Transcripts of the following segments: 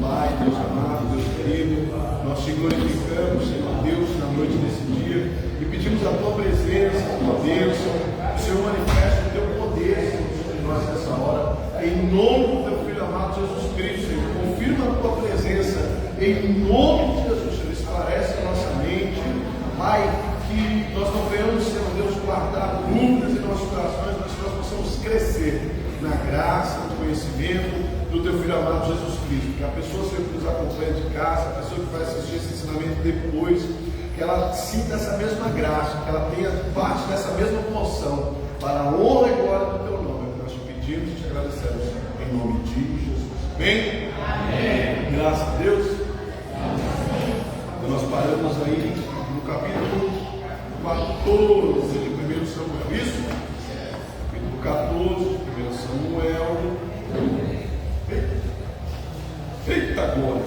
Pai, Deus amado, Deus querido, nós te glorificamos, Senhor Deus, na noite desse dia e pedimos a tua presença, a tua bênção, o Senhor manifesta o teu poder, Senhor, sobre nós nessa hora, em nome do teu Filho amado Jesus Cristo, Senhor, confirma a tua presença, em nome de Jesus, Senhor, esclarece a nossa mente, Pai, que nós não venhamos, Senhor Deus, guardar dúvidas em nossos corações, mas que nós possamos crescer na graça, no conhecimento do teu Filho amado Jesus Cristo. Que a pessoa, Senhor, que nos acompanha de casa, a pessoa que vai assistir esse ensinamento depois, que ela sinta essa mesma graça, que ela tenha parte dessa mesma emoção, para a honra e glória do teu nome. Nós te pedimos e te agradecemos, em nome de Jesus. Amém? Amém. Graças a Deus. Então nós paramos aí no capítulo 14 de 1 Samuel, isso? Capítulo 14 de 1 Samuel. Eita glória!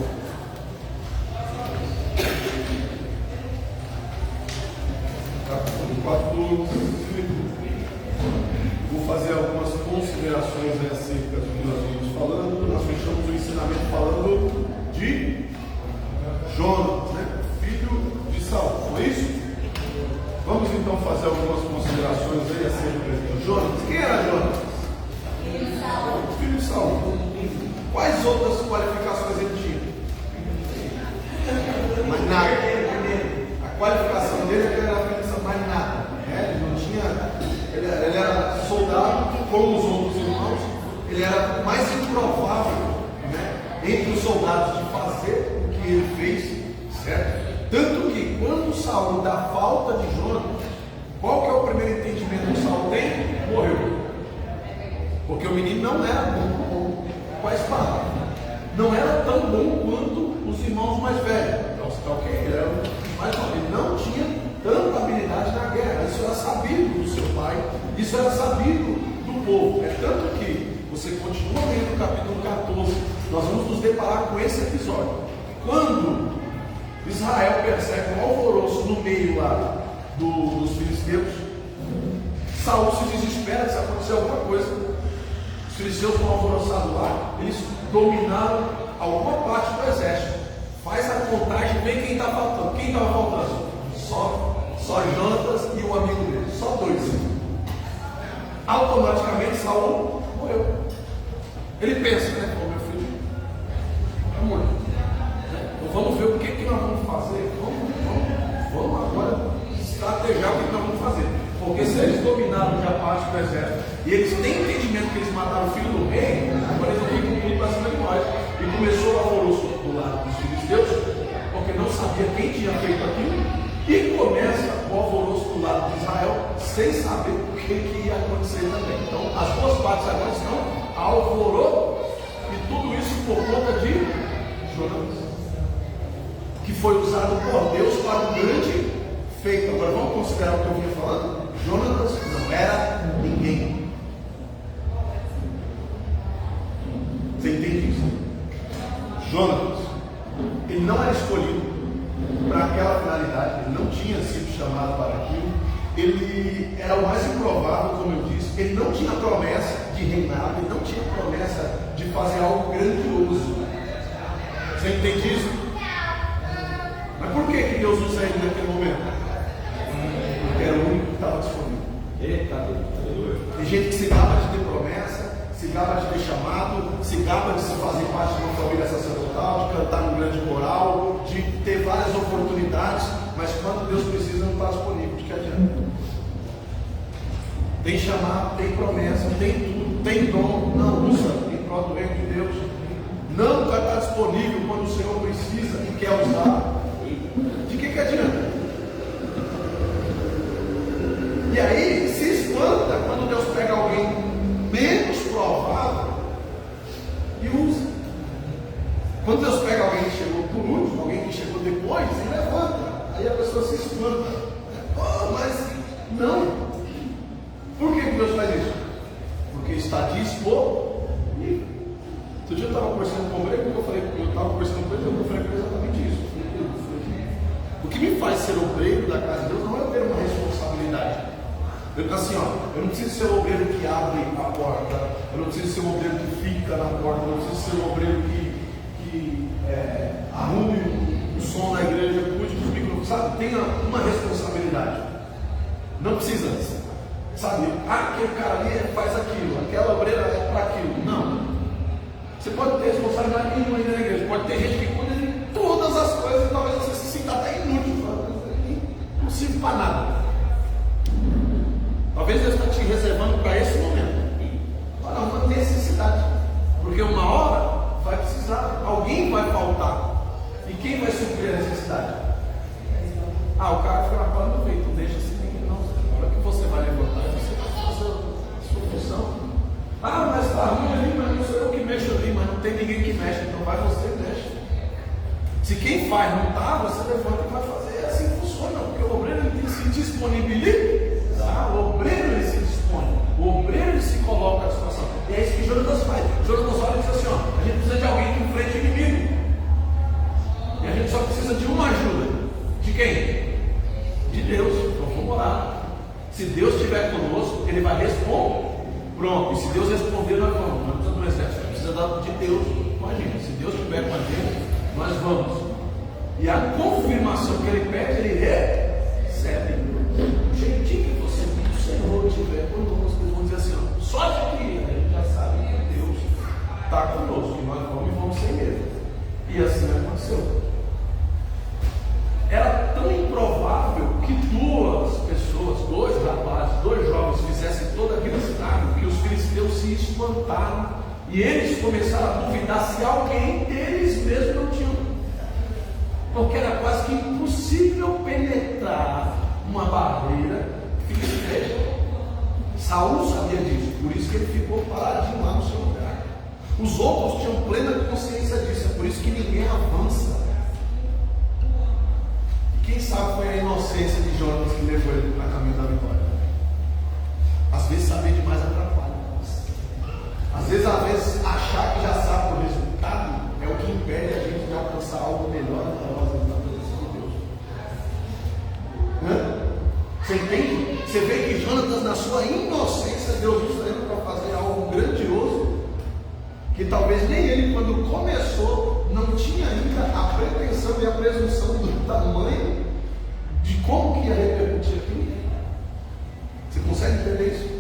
Capítulo 14. Vou fazer algumas considerações acerca do que nós vimos falando. Nós fechamos o ensinamento falando de Jonas, né? Filho de Saul, não é isso? Vamos então fazer algumas considerações aí acerca de Jonas. Quem era Jonas? Filho de Saul. Quais outras qualificações ele tinha? Mais nada. A qualificação dele é que ele era filho de Saul, mais nada. Ele não tinha. Ele era soldado, como os outros irmãos. Ele era mais improvável, né, entre os soldados de fazer o que ele fez, certo? Tanto que quando Saul dá falta de Jonas, qual que é o primeiro entendimento que Saul tem? Morreu. Porque o menino não era bom com a espada. Não era tão bom quanto os irmãos mais velhos. Então você está ok? Ele era mais novo. Ele não tinha tanta habilidade na guerra. Isso era sabido do seu pai. Isso era sabido do povo. É tanto que você continua lendo no capítulo 14. Nós vamos nos deparar com esse episódio. Quando Israel percebe um alvoroço no meio lá dos filisteus, Saul se desespera se acontecer alguma coisa. Os filisteus estão alvoroçados lá, eles dominaram alguma parte do exército. Faz a contagem, vê quem está faltando. Quem estava faltando? Só Jonatas e o amigo dele, só dois. Automaticamente Saul morreu. Ele pensa, né? Meu filho, amor, então vamos ver o que nós vamos fazer. Vamos agora estrategiar o que nós vamos fazer. Porque se eles dominaram já parte do exército e eles têm entendimento que eles mataram o filho do rei, agora eles vão vir com tudo para cima de nós. E começou o alvoroço do lado dos filisteus, porque não sabia quem tinha feito aquilo. E começa o alvoroço do lado de Israel, sem saber o que ia acontecer também. Então, as duas partes agora estão alvoroço, e tudo isso por conta de Jonas, que foi usado por Deus para um grande feito. Agora vamos considerar o que eu vinha falando. Jonas não era ninguém. Você entende isso? Jonas, ele não era escolhido para aquela finalidade, ele não tinha sido chamado para aquilo, ele era o mais improvável, como eu disse, ele não tinha promessa de reinar, ele não tinha promessa de fazer algo grandioso. Você entende isso? Mas por que Deus usa ele naquele momento? Porque era o único que estava disponível. Tem gente que se gaba de ter promessa, se gaba de ter chamado, se gaba de se fazer parte de uma família sacerdotal, de cantar no grande coral, de ter várias oportunidades, mas quando Deus precisa não está disponível. De que adianta? Tem chamado, tem promessa, tem tudo, tem dom, não usa em prol do reino de Deus. Não vai estar disponível quando o Senhor precisa e quer usar. De que adianta? E aí se espanta quando Deus pega alguém menos provável e usa. Quando Deus pega alguém que chegou por último, alguém que chegou depois, e levanta. Aí a pessoa se espanta. Oh, mas não. Por que Deus faz isso? Porque está disponível. Outro dia eu estava conversando com o obreiro, eu estava conversando com ele, eu falei exatamente isso. O que me faz ser obreiro da casa de Deus não é ter uma responsabilidade. Assim, ó, eu não preciso ser o obreiro que abre a porta, eu não preciso ser o obreiro que fica na porta, eu não preciso ser o obreiro que sabe, tenha uma responsabilidade. Não precisa, sabe, aquele cara ali faz aquilo, aquela obreira é para aquilo. Não. Você pode ter responsabilidade nenhuma aí na igreja. Pode ter gente que cuida de todas as coisas e talvez você se sinta até inútil. Não sirve para nada. Talvez Deus está te reservando para esse momento, para uma necessidade. Porque uma hora vai precisar, alguém vai faltar. E quem vai suprir a necessidade? O cara fica na porta do peito, deixa assim, não. Para que você vai levantar? Você vai fazer a sua função. Mas está ruim ali, mas não sou eu que mexo ali, mas não tem ninguém que mexe, então vai você e mexe. Se quem faz não está, você levanta e vai fazer. É assim que funciona, porque o obreiro ele se disponibiliza. O obreiro ele se dispõe, o obreiro ele se coloca à situação. E é isso que Jonatas faz. Jonatas olha e diz assim: a gente precisa de alguém que enfrente o inimigo. E a gente só precisa de uma ajuda. De quem? De Deus. Então vamos orar. Se Deus estiver conosco, Ele vai responder. Pronto. E se Deus responder, nós vamos. Não precisa do exército, precisa de Deus com a gente. Se Deus estiver com a gente, nós vamos. E a confirmação que Ele pede, Ele recebe. O jeitinho que você viu o Senhor estiver conosco, eles vão dizer assim: só de que a gente já sabe que Deus está conosco, e nós vamos sem medo. E assim aconteceu. Era tão improvável que duas pessoas, dois rapazes, dois jovens fizessem todo aquele estrago que os filisteus se espantaram e eles começaram a duvidar se alguém deles mesmo não tinha, porque era quase que impossível penetrar uma barreira filisteia. Saul sabia disso, por isso que ele ficou paradinho lá no seu lugar. Os outros tinham plena consciência disso, é por isso que ninguém avança. Quem sabe foi a inocência de Jonatas que levou ele para o caminho da vitória. Às vezes saber demais atrapalha. Às vezes achar que já sabe o resultado é o que impede a gente de alcançar algo melhor para nós na presença de Deus. Você entende? Você vê que Jonatas, na sua inocência, Deus usa ele para fazer algo grandioso, que talvez nem ele, quando começou, não tinha ainda a pretensão e a presunção do tamanho de como que ia repercutir aquilo. Você consegue entender isso?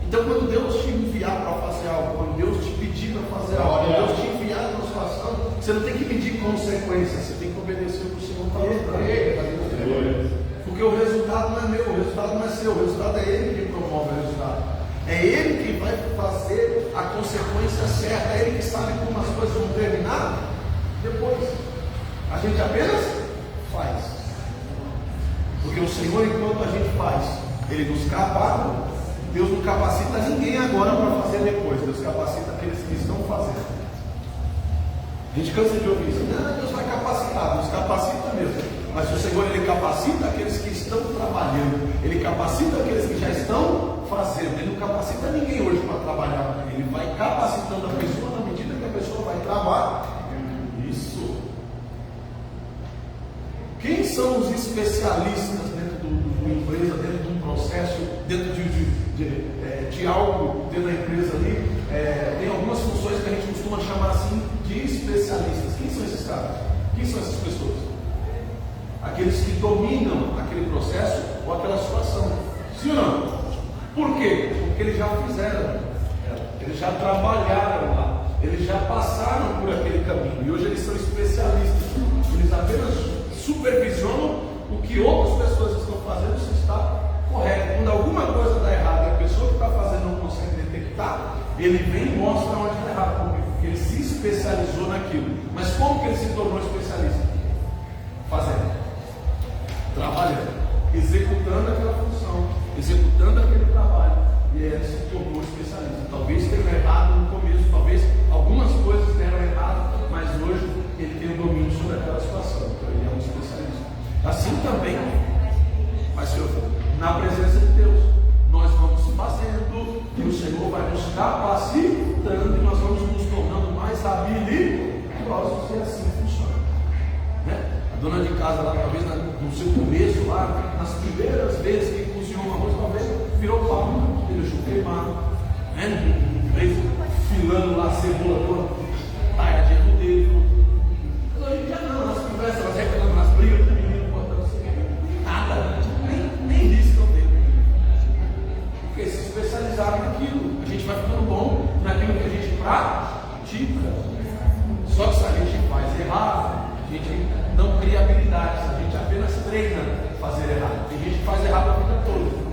Então, quando Deus te enviar para fazer algo, quando Deus te pedir para fazer algo, quando Deus te enviar numa situação, você não tem que medir consequências, você tem que obedecer o que o Senhor está mostrando. Porque o resultado não é meu, o resultado não é seu, o resultado é Ele que promove o resultado. É Ele que vai fazer a consequência certa, é Ele que sabe como as coisas vão terminar depois. A gente apenas faz. Porque o Senhor, enquanto a gente faz, Ele nos capacita. Deus não capacita ninguém agora para fazer depois. Deus capacita aqueles que estão fazendo. A gente cansa de ouvir isso. Não, Deus vai capacitar, Deus capacita mesmo. Mas o Senhor, Ele capacita aqueles que estão trabalhando. Ele capacita aqueles que já estão fazendo. Ele não capacita ninguém hoje para trabalhar. Ele vai capacitando a pessoa na medida que a pessoa vai trabalhar. Isso. Quem são os especialistas dentro de uma empresa, dentro de um processo, dentro de algo dentro da empresa ali? Tem algumas funções que a gente costuma chamar assim de especialistas. Quem são esses caras? Quem são essas pessoas? Aqueles que dominam aquele processo ou aquela situação. Sim ou não? Por quê? Porque eles já fizeram, eles já trabalharam lá, eles já passaram por aquele caminho e hoje eles são especialistas. Eles apenas supervisionam o que outras pessoas estão fazendo, se está correto. Quando alguma coisa está errada e a pessoa que está fazendo não consegue detectar, ele vem e mostra onde está errado, porque ele se especializou naquilo. Mas como que ele se tornou especialista? Fazendo, trabalhando, executando aquela função, executando aquele trabalho, e ele se tornou especialista. Talvez tenha errado no começo, talvez algumas coisas tenham errado, mas hoje ele tem o domínio sobre aquela situação, então ele é um especialista. Assim também, mas na presença de Deus, nós vamos fazendo, e o Senhor vai nos capacitando, e nós vamos nos tornando mais habilidosos, e assim funciona, né? A dona de casa lá, talvez no seu começo, lá, nas primeiras vezes que cozinhou uma arroz, talvez virou pau, né? Deixou queimar, né? Veio filando lá a cebola toda, talhadinha do dedo. Mas hoje em dia não, nas conversas, elas reclamam, nas brigas do menino, A gente não cria habilidades, a gente apenas treina fazer errado. Tem gente que faz errado a vida toda.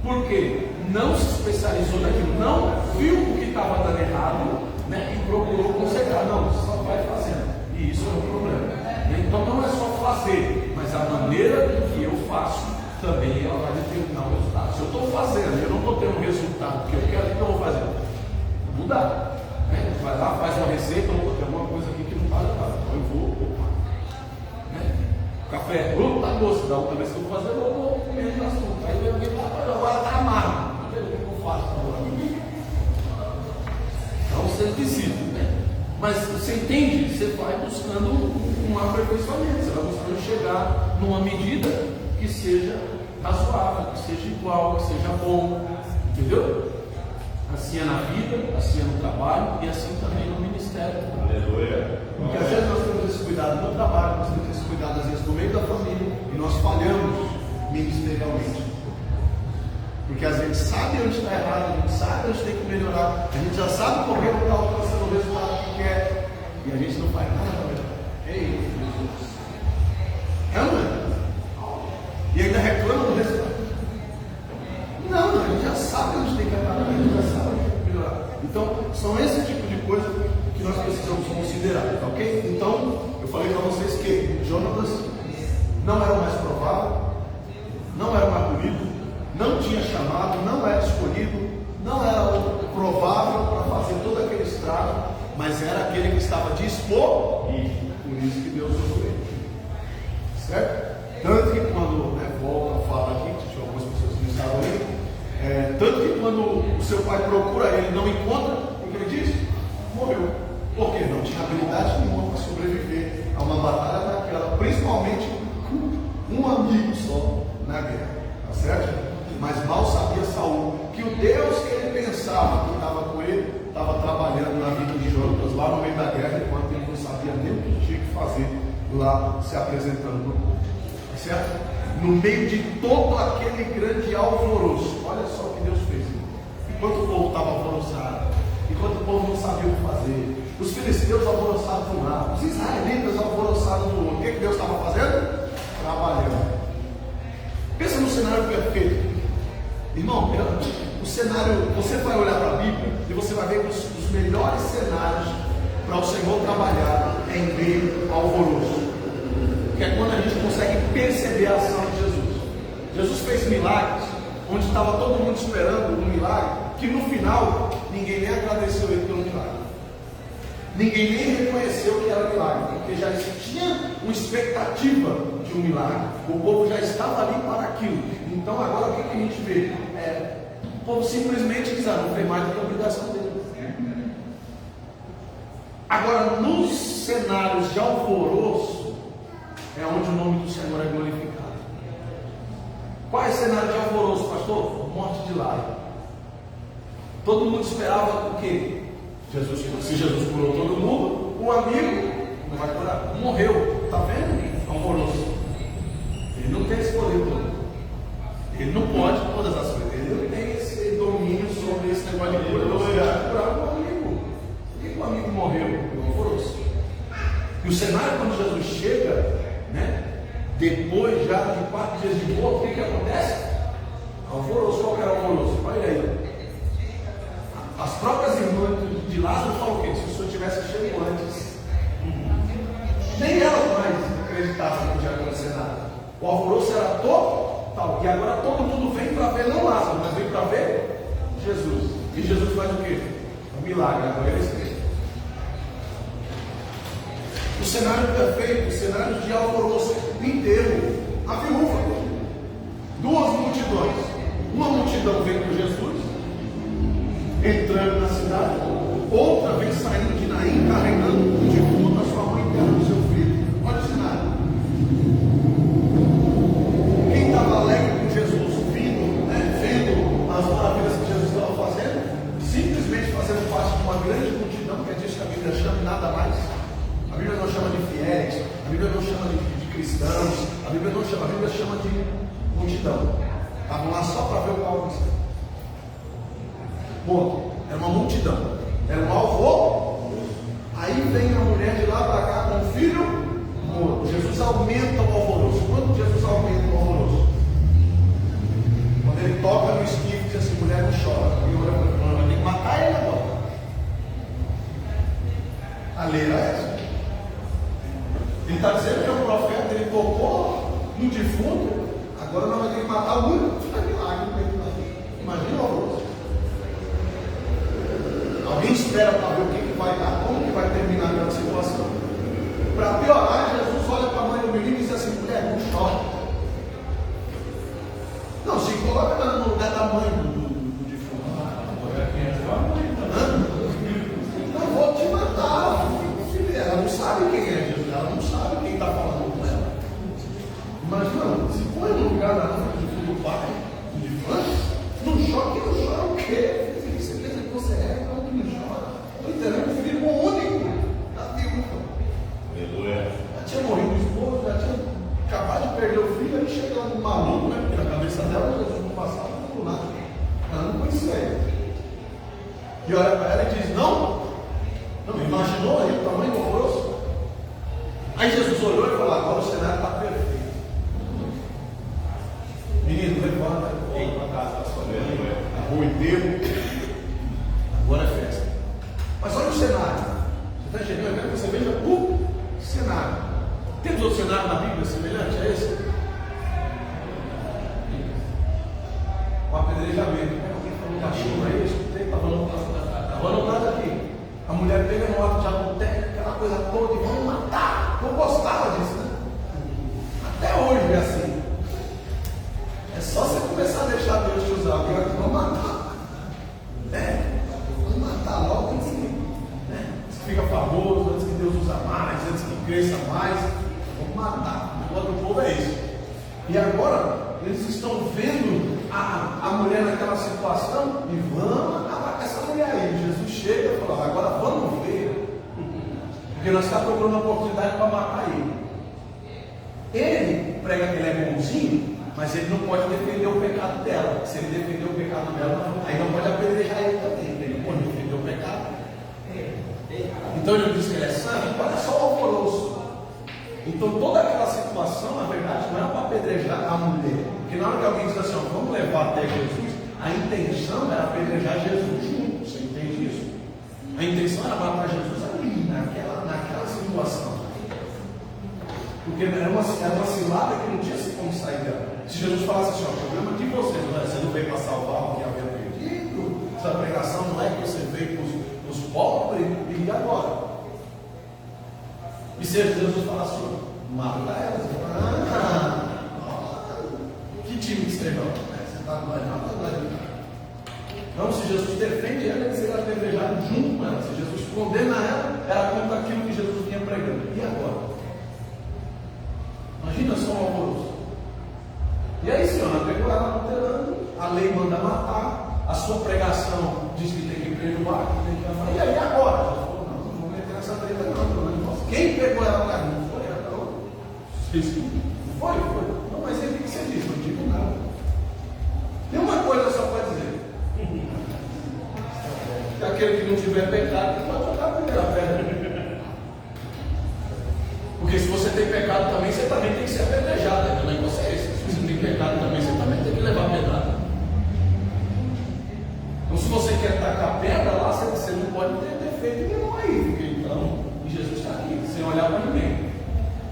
Por quê? Não se especializou naquilo, não viu o que estava dando errado, né, e procurou consertar. Não, só vai fazendo. E isso é um problema. Então não é só fazer, mas a maneira que eu faço também ela vai determinar o resultado. Se eu estou fazendo, eu não estou tendo o resultado que eu quero, o que eu vou fazer? Mudar. Vai lá, faz uma receita, ou tem alguma coisa aqui que não está legal. Então eu vou, café, tá gosto, da outra vez que eu vou fazer, eu vou comer no assunto. Aí eu agora está amargo. O que eu faço agora? Então você decide, né? Mas você entende? Você vai buscando um aperfeiçoamento, você vai buscando chegar numa medida que seja razoável, que seja igual, que seja bom, entendeu? Assim é na vida, assim é no trabalho e assim também no ministério. Aleluia. Porque às vezes nós temos esse cuidado no trabalho, nós temos esse cuidado às vezes no meio da família e nós falhamos ministerialmente. Porque a gente sabe onde está errado, a gente sabe onde tem que melhorar, a gente já sabe como não está alcançando o resultado que quer e a gente não faz nada. Ei, Jesus. É, não é? E ainda reclama do resultado. Não, a gente já sabe onde tem que parar, a gente já sabe onde tem que melhorar. Então, são esse tipo de coisa que nós precisamos considerar, tá ok? Então, eu falei para vocês que Jonatas não era o mais provável, não era o mais bonito, não tinha chamado, não era escolhido, não era o provável para fazer todo aquele estrago, mas era aquele que estava disposto, e por isso que Deus usou ele. Certo? Tanto que quando, volta a falar aqui, tinha algumas pessoas que não estavam aí, tanto que quando o seu pai procura ele, não encontra, o que ele diz? Morreu. Por quê? Não tinha habilidade nenhuma para sobreviver a uma batalha daquela, principalmente com um amigo só na guerra, tá certo? Mas mal sabia Saul que o Deus que ele pensava que estava com ele, estava trabalhando na vida de Jonatas lá no meio da guerra, enquanto ele não sabia nem o que tinha que fazer lá se apresentando no povo, tá certo? No meio de todo aquele grande alvoroço, olha só o que Deus fez. Enquanto o povo estava alvoroçado, enquanto o povo não sabia o que fazer, os filisteus alvoroçados de um lado, os israelitas alvoroçados do outro, o que Deus estava fazendo? Trabalhando. Pensa no cenário perfeito. Irmão, o cenário, você vai olhar para a Bíblia e você vai ver que os melhores cenários para o Senhor trabalhar é em meio ao alvoroço. Que é quando a gente consegue perceber a ação de Jesus. Jesus fez milagres, onde estava todo mundo esperando um milagre, que no final, ninguém nem agradeceu ele pelo milagre. Ninguém nem reconheceu que era milagre, porque já existia uma expectativa de um milagre. O povo já estava ali para aquilo. Então agora o que a gente vê? O povo simplesmente diz, não tem mais do que a obrigação dele. Agora, nos cenários de alvoroço, é onde o nome do Senhor é glorificado. Qual é o cenário de alvoroço, pastor? Morte de Lázaro. Todo mundo esperava o quê? Jesus, se Jesus curou todo mundo, o amigo não vai curar. Morreu. Está vendo? Alvoroço. Ele não tem esse poder todo. Ele não pode todas as coisas. Ele não tem esse domínio sobre esse negócio de cura. Ele vai curar o amigo. Por que o amigo morreu? Alvoroço. E o cenário quando Jesus chega, depois já de 4 dias de morto, o que acontece? Alvoroço. Qual que era o alvoroço? Olha aí. As próprias irmãs de Lázaro falam o quê? Se o senhor tivesse chegado antes, nem elas mais acreditavam que não ia acontecer nada. O alvoroço era total. E agora todo mundo vem para ver não Lázaro, mas vem para ver Jesus. E Jesus faz o quê? Um milagre. Agora eles creem. O cenário perfeito, o cenário de alvoroço, enterro, a viúva, 2 multidões. Uma multidão vem com Jesus, entrando na cidade, outra vem saindo de Naim, carregando o defunto da sua mãe e do seu filho. Olha o cenário. Quem estava alegre com Jesus, vendo as maravilhas que Jesus estava fazendo, simplesmente fazendo parte de uma grande multidão, que é disso que a Bíblia chama, nada mais. A Bíblia não chama de fiéis, a Bíblia não chama de cristãos, a Bíblia não chama, a Bíblia chama de multidão. Estavam lá só para ver o Paulo. Ponto. Era uma multidão. Era um alvoroço. Aí vem a mulher de lá para cá com o filho aumenta o alvoroço. Quando Jesus aumenta o alvoroço? Quando ele toca no esquife e diz assim, mulher não chora. E olha para ele, vai ter que matar ele agora. A lei era essa. Ele está dizendo que é um profeta, ele tocou no defunto, agora nós vamos ter que matar o único que faz milagre. Imagina o alvoroço. Alguém espera para ver o que vai dar, como que vai terminar aquela situação. Para piorar, Jesus olha para a mãe do menino e diz assim, mulher, não chora. Não, se coloca no lugar da mãe do defunto. Não vou te matar. Ela não sabe quem é Jesus, ela não sabe quem está falando com ela. Imagina, se põe no lugar da mãe do pai, do defunto, não chora o quê? Você pensa que você é, não que não chora. Estou entendendo, o filho único da viúva. Aleluia. Já tinha morrido o esposo, já tinha acabado de perder o filho, aí chega um maluco, né? Porque na cabeça dela, Jesus não passava por nada. Ela não conhecia ele. E olha para ela e diz, não imaginou aí o tamanho do alvoroço? Aí Jesus olhou e falou, agora o cenário está perfeito. Menino, levanta, vem para casa, arrua inteiro. Agora é festa. Mas olha o cenário. Você está entendendo? Eu quero que você veja o cenário. Temos outro cenário na Bíblia semelhante a esse? O apedrejamento. Alguém falou cachorro aí, eu escutei, estava anotado aqui. A mulher pega no ato de adultério, aquela coisa toda, e vamos matar. Eu gostava disso, né? Até hoje é assim. É só você começar a deixar Deus te usar. Agora vamos matar. Né? Vamos matar logo antes que fica famoso, antes que Deus usa mais, antes que cresça mais. Vamos matar. O negócio do povo é isso. E agora, eles estão vendo a mulher naquela situação e vamos acabar com essa mulher aí. Jesus chega e fala, agora vamos ver. Porque nós estamos procurando uma oportunidade para matar ele. Ele prega que ele é bonzinho, mas ele não pode defender o pecado dela. Se ele defender o pecado dela, aí não pode apedrejar ele também. Ele não pode defender o pecado. Então ele diz que ele é santo, olha só o alvoroço. Então toda aquela situação, na verdade, não era para apedrejar a mulher. Porque na hora que alguém diz assim, ó, vamos levar até Jesus, a intenção era apedrejar Jesus junto. Você entende isso? A intenção era matar Jesus ali, naquela situação. Porque era uma cilada que não tinha como sair dela. Se Jesus falasse assim, ó, o problema de vocês, você não veio para salvar o que havia perdido, essa pregação não é que você veio para os pobres, e agora? E se Jesus falasse assim, mata elas, que time que você joga? Você está com não, se Jesus defende ela, ele será apedrejado junto com ela. Se Jesus condena ela, era contra aquilo que Jesus vinha pregando. E agora? Imagina só um alvoroço. E aí, senhora, pegou ela adulterando, a lei manda matar, a sua pregação diz que tem que perdoar, que tem que amar. E aí, agora? Ela falou, não vou meter nessa treta não. Quem pegou ela para mim? Não foi ela, não. Não foi? Não, mas aí o que você disse? Não digo nada. Tem uma coisa só para dizer. Que aquele que não tiver pecado, não pode tocar a primeira pedra. Porque se você tem pecado também, você também tem que ser apedrejado. Né? O negócio é esse. Se você tem pecado também, você também tem que levar pedrada. Então, se você quer tacar pedra lá, você não pode ter defeito nenhum aí. Porque, então, Jesus está aqui, sem olhar para ninguém.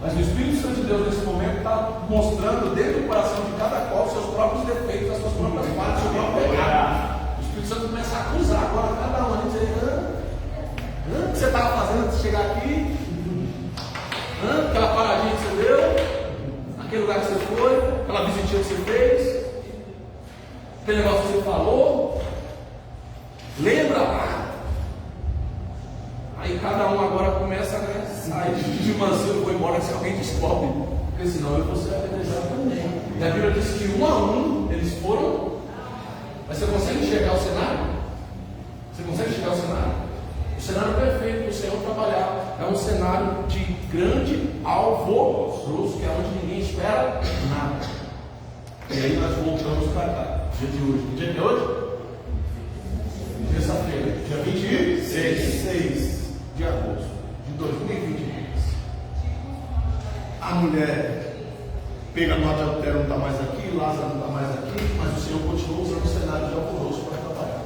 Mas o Espírito Santo de Deus, nesse momento, está mostrando dentro do coração de cada qual os seus próprios defeitos, as suas próprias partes, o seu próprio pecado. O Espírito Santo começa a acusar agora cada um, dizer, o que você estava fazendo antes de chegar aqui? Aquela paradinha que você deu, aquele lugar que você foi, aquela visitinha que você fez, aquele negócio que você falou, lembra? Aí cada um agora começa a sair de mansinho, vou embora se alguém descobre, porque senão eu vou ser apedrejado também. E a Bíblia diz que um a um eles foram. Mas você consegue enxergar o cenário? Você consegue enxergar o cenário? O cenário perfeito para o Senhor trabalhar é um cenário de grande alvoroço, que é onde ninguém espera nada. E aí nós voltamos para cá, dia de hoje. Que dia de hoje? Terça-feira, dia 26 de agosto de 2023. A mulher pega no adultério, não está mais aqui, Lázaro não está mais aqui, mas o Senhor continua usando o cenário de alvoroço para trabalhar.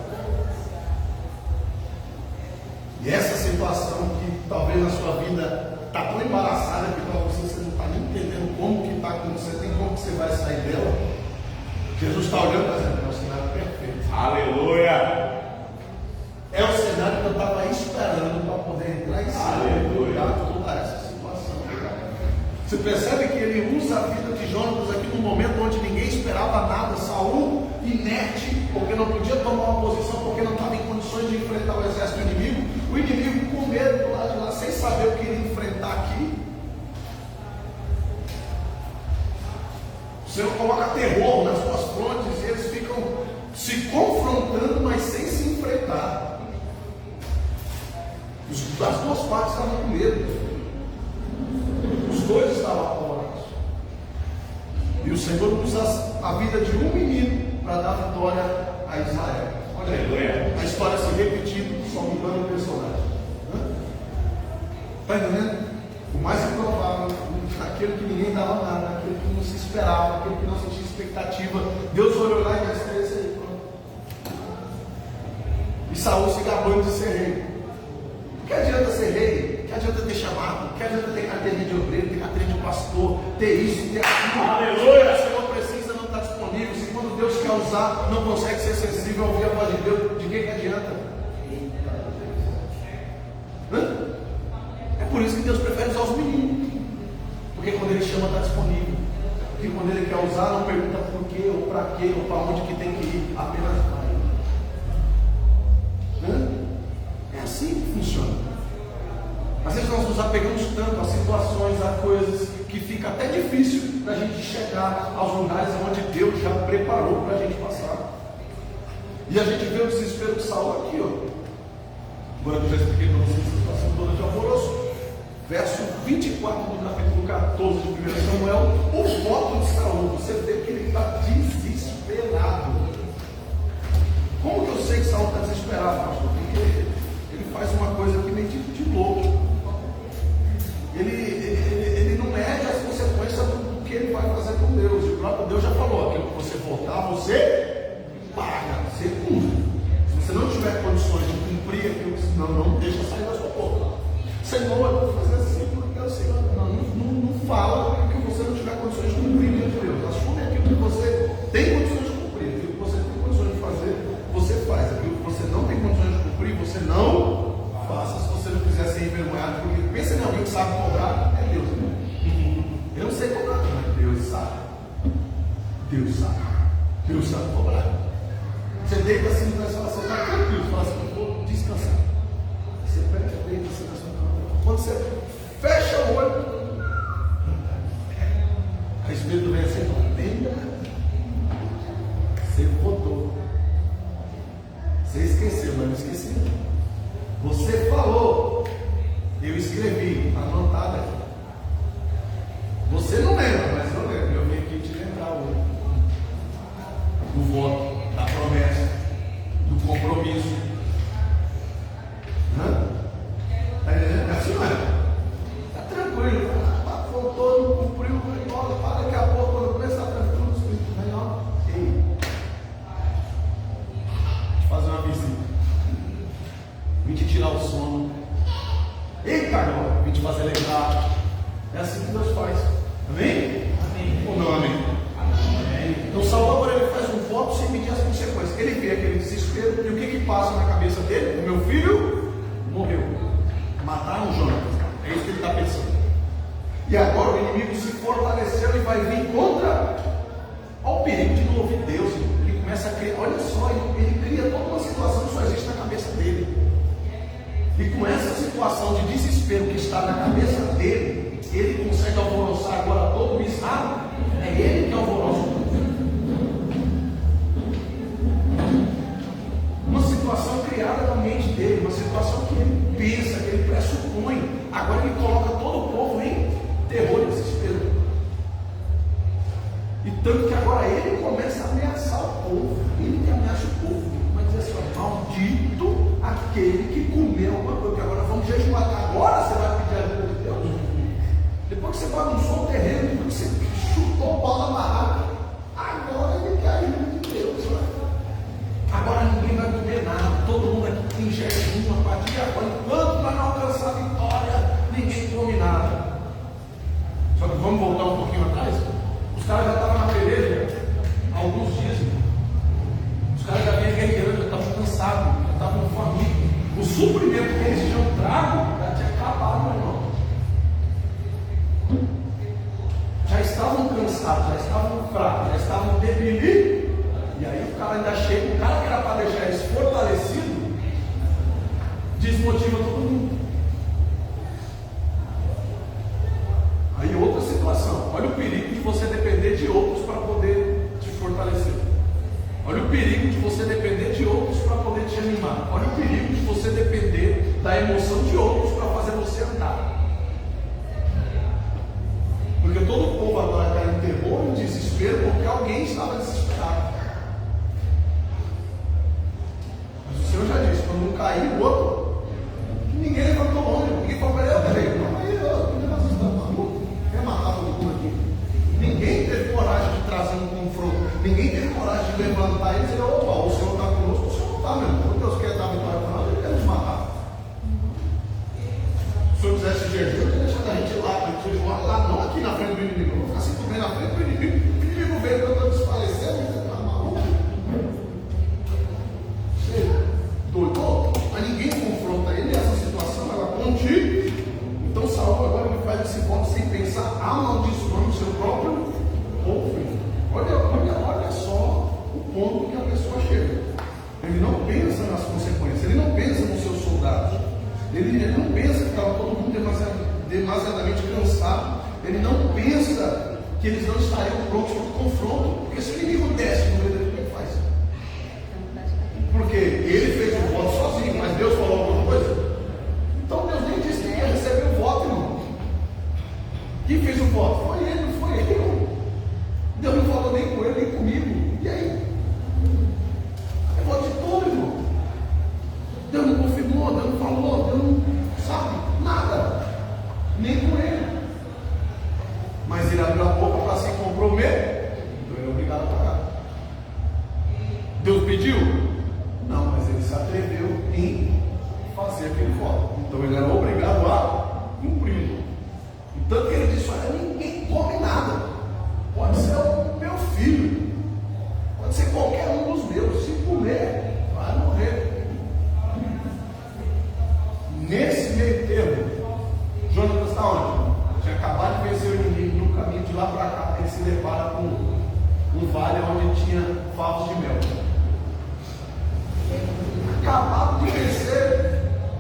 E essa situação que talvez na sua vida está tão embaraçada que para você não está nem entendendo como que está acontecendo, nem como que você vai sair dela. Jesus está olhando para ela, é o cenário perfeito. Aleluia! É o cenário que eu estava esperando para poder entrar em cima e cuidar de toda essa situação. Você percebe que ele usa a vida de Jonatas aqui num momento onde ninguém esperava nada. Saul inerte, porque não podia tomar uma posição, porque não estava em condições de enfrentar o exército inimigo. O inimigo com medo do lado de lá, sem saber o que iria enfrentar aqui. O Senhor coloca terror nas suas frontes e eles ficam se confrontando, mas sem se enfrentar. As duas partes estavam com medo. Os dois estavam apavorados. E o Senhor usa a vida de um menino para dar vitória a Israel. Olha aí, a história se repetindo, só mudando o personagem. Está entendendo? O mais improvável, aquele que ninguém dava nada, aquele que não se esperava, aquele que não sentia expectativa. Deus olhou lá e disse: esse aí, pronto. E Saul se gabando de ser rei. Que adianta ser rei? Que adianta ter chamado? Que adianta ter carteirinha de obreiro, ter carteirinha de pastor, ter isso, ter aquilo? Aleluia! Se não precisa, não está disponível. Se quando Deus quer usar, não consegue ser sensível a ouvir a voz de Deus, de que adianta? É por isso que Deus prefere usar os meninos. Porque quando Ele chama, está disponível. Porque quando Ele quer usar, não pergunta por quê, ou para quê, ou para onde que tem que ir, apenas vai. É assim que funciona. Às vezes nós nos apegamos tanto a situações, a coisas, que fica até difícil para a gente chegar aos lugares onde Deus já preparou para a gente passar. E a gente vê o desespero de Saul aqui, ó. Agora eu já expliquei para vocês a situação toda de alvoroço. Verso 24 do capítulo 14 de 1 Samuel, o voto de Saul. Você vê que ele está desesperado. Como que eu sei que Saul está desesperado, pastor? Porque ele faz uma coisa aqui meio de louco. Ele não mede as consequências do que ele vai fazer com Deus. E o próprio Deus já falou: aquilo que você votar, você paga, você cumpre. Se você não tiver condições de cumprir aquilo, não deixa sair da sua boca. Senhor, eu vou fazer assim porque o Senhor não fala que você não tiver condições de cumprir diante de Deus. Assume aquilo que você tem condições de cumprir, aquilo que você tem condições de fazer, você faz. Aquilo que você não tem condições de cumprir, você não faça. Se você não quiser ser envergonhado, porque pensa em alguém que sabe cobrar, é Deus. Eu não sei cobrar, mas Deus sabe. Deus sabe. Deus sabe cobrar. Você deita assim, você está tranquilo, você fala assim: eu vou descansar. Você deita assim na sua cama. Quando você fecha o olho, a Espírito vem assim: lembra? Você votou. Você esqueceu, mas não esqueci. Você falou, eu escrevi, está anotado aqui. Você não lembra, mas eu lembro. Eu vim aqui te lembrar hoje do voto, da promessa, do compromisso. Está entendendo? É assim, não é? Está tranquilo. Faltou, não cumpriu, para daqui a pouco, quando começar a tranquilo, o Espírito vem, ó. Ei, deixa eu fazer uma visita. Vim te tirar o sono. Eita, agora, vim te fazer lembrar. É assim que Deus faz. Amém? Amém. Ou não, amém? Amém. Então, Saul agora ele faz um voto sem medir as consequências. Ele vê aquele desespero. E o que passa na cabeça dele? O meu filho morreu. Mataram Jonatas. É isso que ele está pensando. E agora o inimigo se fortaleceu e vai vir contra. Olha o perigo de não ouvir Deus. Ele começa a criar. Olha só, ele cria toda uma situação que só existe na cabeça dele. E com essa situação de desespero que está na cabeça dele, ele consegue alvoroçar agora todo o Israel. É ele que alvoroça. Uma situação criada na mente dele, uma situação que ele pensa, que ele pressupõe. Agora ele coloca todo o povo em terror e desespero. E tanto que agora ele começa a ameaçar o povo. Ele que ameaça o povo. Vai dizer assim: maldito aquele que comeu alguma coisa. Porque agora vamos jejuar. Agora você vai pedir a ajuda de Deus. Depois que você bagunçou o terreno. Só que vamos voltar um pouquinho atrás. Os caras já estavam na peleja há alguns dias. Os caras já vinham guerreando, já estavam cansados, já estavam famintos. O suprimento que eles tinham trago já tinha acabado, meu irmão. Já estavam cansados, já estavam fracos, já estavam debilidos. E aí o cara ainda chega, o cara que era para deixar eles fortalecidos, desmotiva todo mundo. Aí outra situação, olha o perigo de você depender de outros para poder te fortalecer. Olha o perigo de você depender de outros para poder te animar. Olha o perigo de você depender da emoção de outros para fazer você andar. Porque todo o povo agora está em terror, em desespero, porque alguém estava desesperado. Mas o Senhor já disse, quando um cair, o outro, ninguém levantou o ombro, ninguém falou para ele, nós estamos malucos, quer matar todo mundo aqui. Ninguém teve coragem de trazer um confronto, ninguém teve coragem de levantar e dizer, opa, o Senhor está conosco, o Senhor não está mesmo. Quando Deus quer dar vitória para nós, Ele quer nos matar. Se o Senhor quisesse jejum, Ele deixa a gente lá, para gente jejuar lá, não aqui na frente do inimigo, não ficar assim também na frente do inimigo. O inimigo veio que eu estou desfalecendo, você está maluco? Você doidou? Mas ninguém confronta ele, essa situação ela continua. Então Saul agora ele faz esse voto sem pensar, amaldiçoando o seu próprio povo. Olha só o ponto que a pessoa chega. Ele não pensa nas consequências, ele não pensa nos seus soldados, ele não pensa que estava todo mundo demasiadamente cansado, ele não pensa que eles não estariam prontos para o confronto, porque se o inimigo desce no meio dele, como é que faz? Porque ele fez o voto sozinho, mas Deus falou alguma coisa? Então Deus nem disse que ia receber o voto, irmão. Quem fez o voto? Foi ele, não foi eu. Deus não falou nem com ele, nem comigo. E aí? É voto de todo, irmão. Deus não confirmou, Deus não falou, Deus não sabe nada. Nem com ele. Mas ele abriu a boca para se comprometer, então ele é obrigado a pagar. Deus pediu? Não, mas ele se atreveu em fazer aquele voto. Então ele era obrigado a cumprir. Tanto que ele disse: olha, ninguém come nada. Pode ser o meu filho, pode ser qualquer um dos meus. Se comer, vai morrer. Nesse meio termo, Jonatas está onde? Tinha acabado de vencer o inimigo. No caminho de lá para cá, ele se depara com um vale onde tinha favos de mel. Acabado de vencer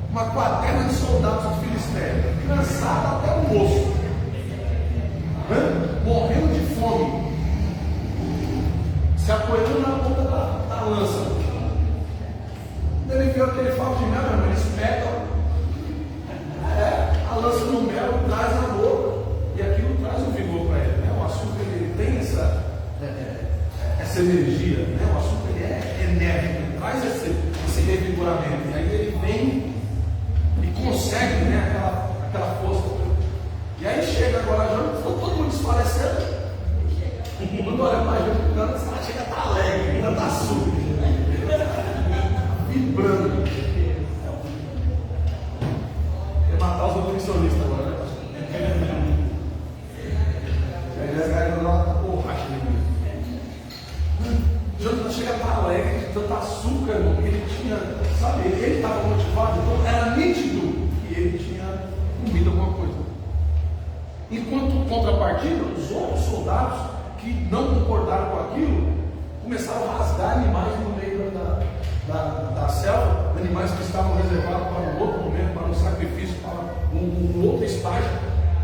uma quaterna de soldados dos filisteus, cansado até o osso, morrendo de fome, se apoiando na ponta da lança. Ele viu aquele favo de mel, eles pegam a lança no mel, traz na boca, e aquilo traz um vigor para ele. O açúcar ele tem essa energia, o açúcar ele é enérgico, ele traz esse revigoramento, e aí ele vem e consegue aquela força. E aí chega agora, já ficou todo mundo desfalecendo. Quando olha para a gente, o cara chega a estar alegre, ainda está açúcar, vibrando. Quer matar os nutricionistas agora, né? Aí as caras vão dar uma borracha nele. Jonathan chega a estar alegre de tanto açúcar, irmão, que ele tinha, sabe, ele estava motivado, então era nítido que ele tinha comido alguma coisa. Enquanto contrapartida, os outros soldados que não concordaram com aquilo começaram a rasgar animais no meio da selva, animais que estavam reservados para um outro momento, para um sacrifício, para um outro estágio.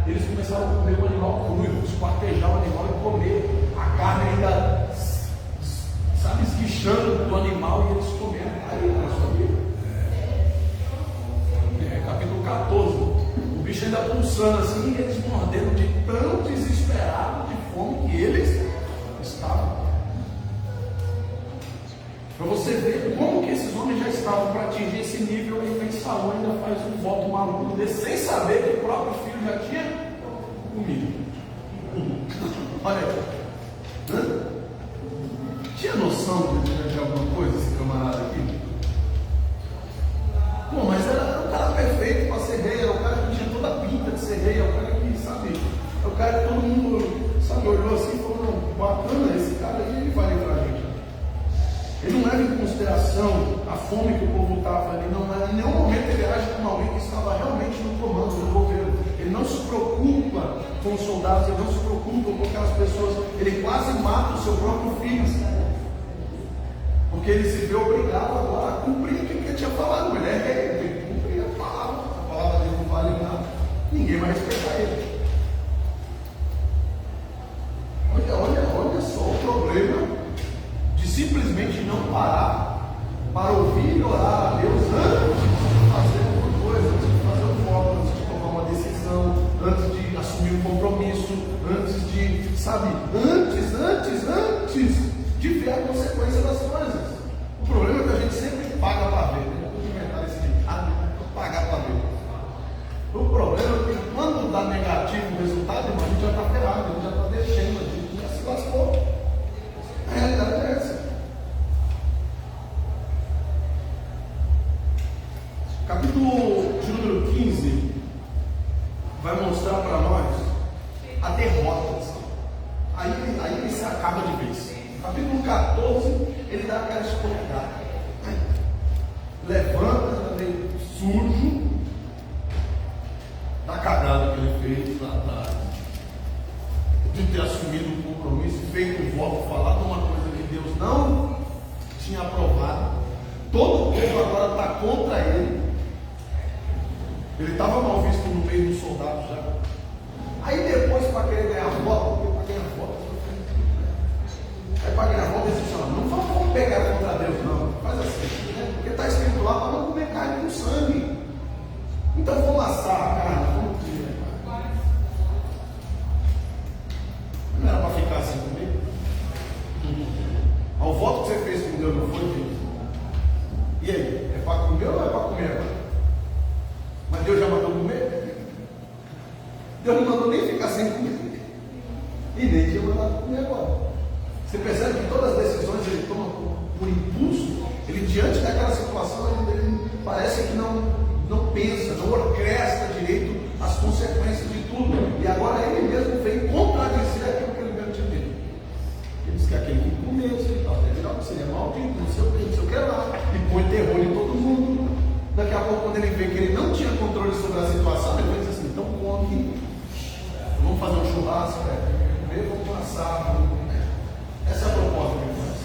Eles começaram a comer o animal cru, esquartejar o animal e comer a carne ainda, sabe, esguichando do animal, e eles comeram. Aí na sua vida, capítulo 14, o bicho ainda pulsando assim, e eles mordendo de tão desesperado de fome que eles estavam. Para você ver como que esses homens já estavam para atingir esse nível, e vem Saul ainda faz um voto maluco desse, sem saber que o próprio filho já tinha comido. Olha aqui. Tinha noção de alguma coisa esse camarada aqui? Bom, mas era o cara perfeito para ser rei, era o cara que tinha toda a pinta de ser rei, era o cara que, sabe, é o o cara, todo mundo, sabe, olhou assim e falou, não, bacana, esse cara aí, ele vai livrar a gente. Ele não leva em consideração a fome que o povo estava ali, não, mas em nenhum momento ele age como alguém que estava realmente no comando do governo. Ele não se preocupa com os soldados, ele não se preocupa com aquelas pessoas, ele quase mata o seu próprio filho, porque ele se vê obrigado agora a cumprir o que ele tinha falado. Ele é rei, ele tem que cumprir a palavra dele não vale nada, ninguém vai respeitar ele. Olha só o problema de simplesmente não parar para ouvir e orar a Deus antes de fazer alguma coisa, antes de fazer um voto, antes de tomar uma decisão, antes de assumir um compromisso, antes de, sabe, antes de ver a consequência das coisas. O problema é que a gente sempre paga para ver, né? Vou inventar esse ditado, pagar para ver. O problema é que quando dá negativo o resultado, a gente já está ferrado, a gente já está deixando, a gente já se lascou. A realidade é essa. Capítulo de número 15 vai mostrar para nós a derrota. Aí ele se acaba de vez. Capítulo 14, ele dá aquela escorregada. Levanta, está meio sujo da cagada que ele fez, de ter assumido um compromisso, feito um voto, falado uma coisa que Deus não tinha aprovado. Todo o povo agora está contra ele. Ele estava mal visto no meio dos soldados já. Aí depois, para querer ganhar voto, porque para ganhar voto, aí para ganhar voto, ele disse, não vamos pegar contra Deus, não. Faz assim, né? Porque está escrito lá para não comer carne com sangue. Então vamos assar a carne, vamos comer. Não era para ficar assim comigo? O voto que você fez com Deus não foi, Deus? E aí? É para comer ou não é para comer agora? Mas Deus já mandou comer? Deus não mandou nem ficar sem comer. E nem tinha mandado comer agora. Você percebe que todas as decisões ele toma por impulso. Ele, diante daquela situação, ele parece que não pensa, não orquestra direito as consequências de tudo. E agora ele mesmo vem contradizer aquilo que ele mesmo tinha dito. Ele diz que aquele que comesse, seria maldito, não sei o que lá. E põe terror em todo mundo. Daqui a pouco, quando ele vê que ele não tinha controle sobre a situação, ele diz assim, então come, vamos fazer um churrasco, vamos passar. Essa é a proposta que ele faz.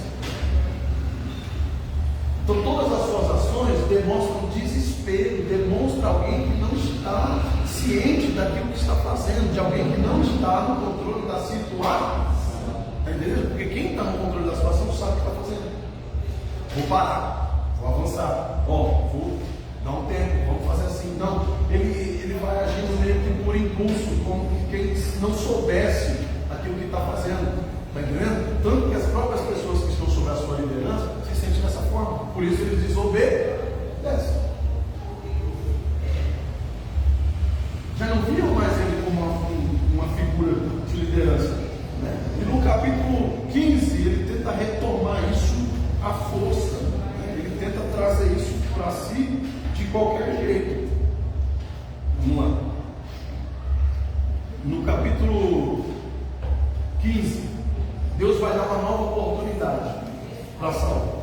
Então todas as suas ações demonstram desespero, demonstram alguém que não está ciente daquilo que está fazendo, de alguém que não está no controle da situação. Está entendendo? Porque quem está no controle da situação não sabe o que está fazendo. Vou parar, vou avançar, vou dar um tempo, vamos fazer assim. Não, ele vai agindo meio que por impulso, como quem não soubesse aquilo que está fazendo. Está entendendo? Tanto que as próprias pessoas que estão sob a sua liderança se sentem dessa forma. Por isso eles desobedecem. Já não viam mais ele como uma figura de liderança. Né? E no capítulo 15 ele tenta retomar isso à força. Né? Ele tenta trazer isso para si de qualquer jeito. Vamos lá. No capítulo 15, Deus vai dar uma nova oportunidade para Saul.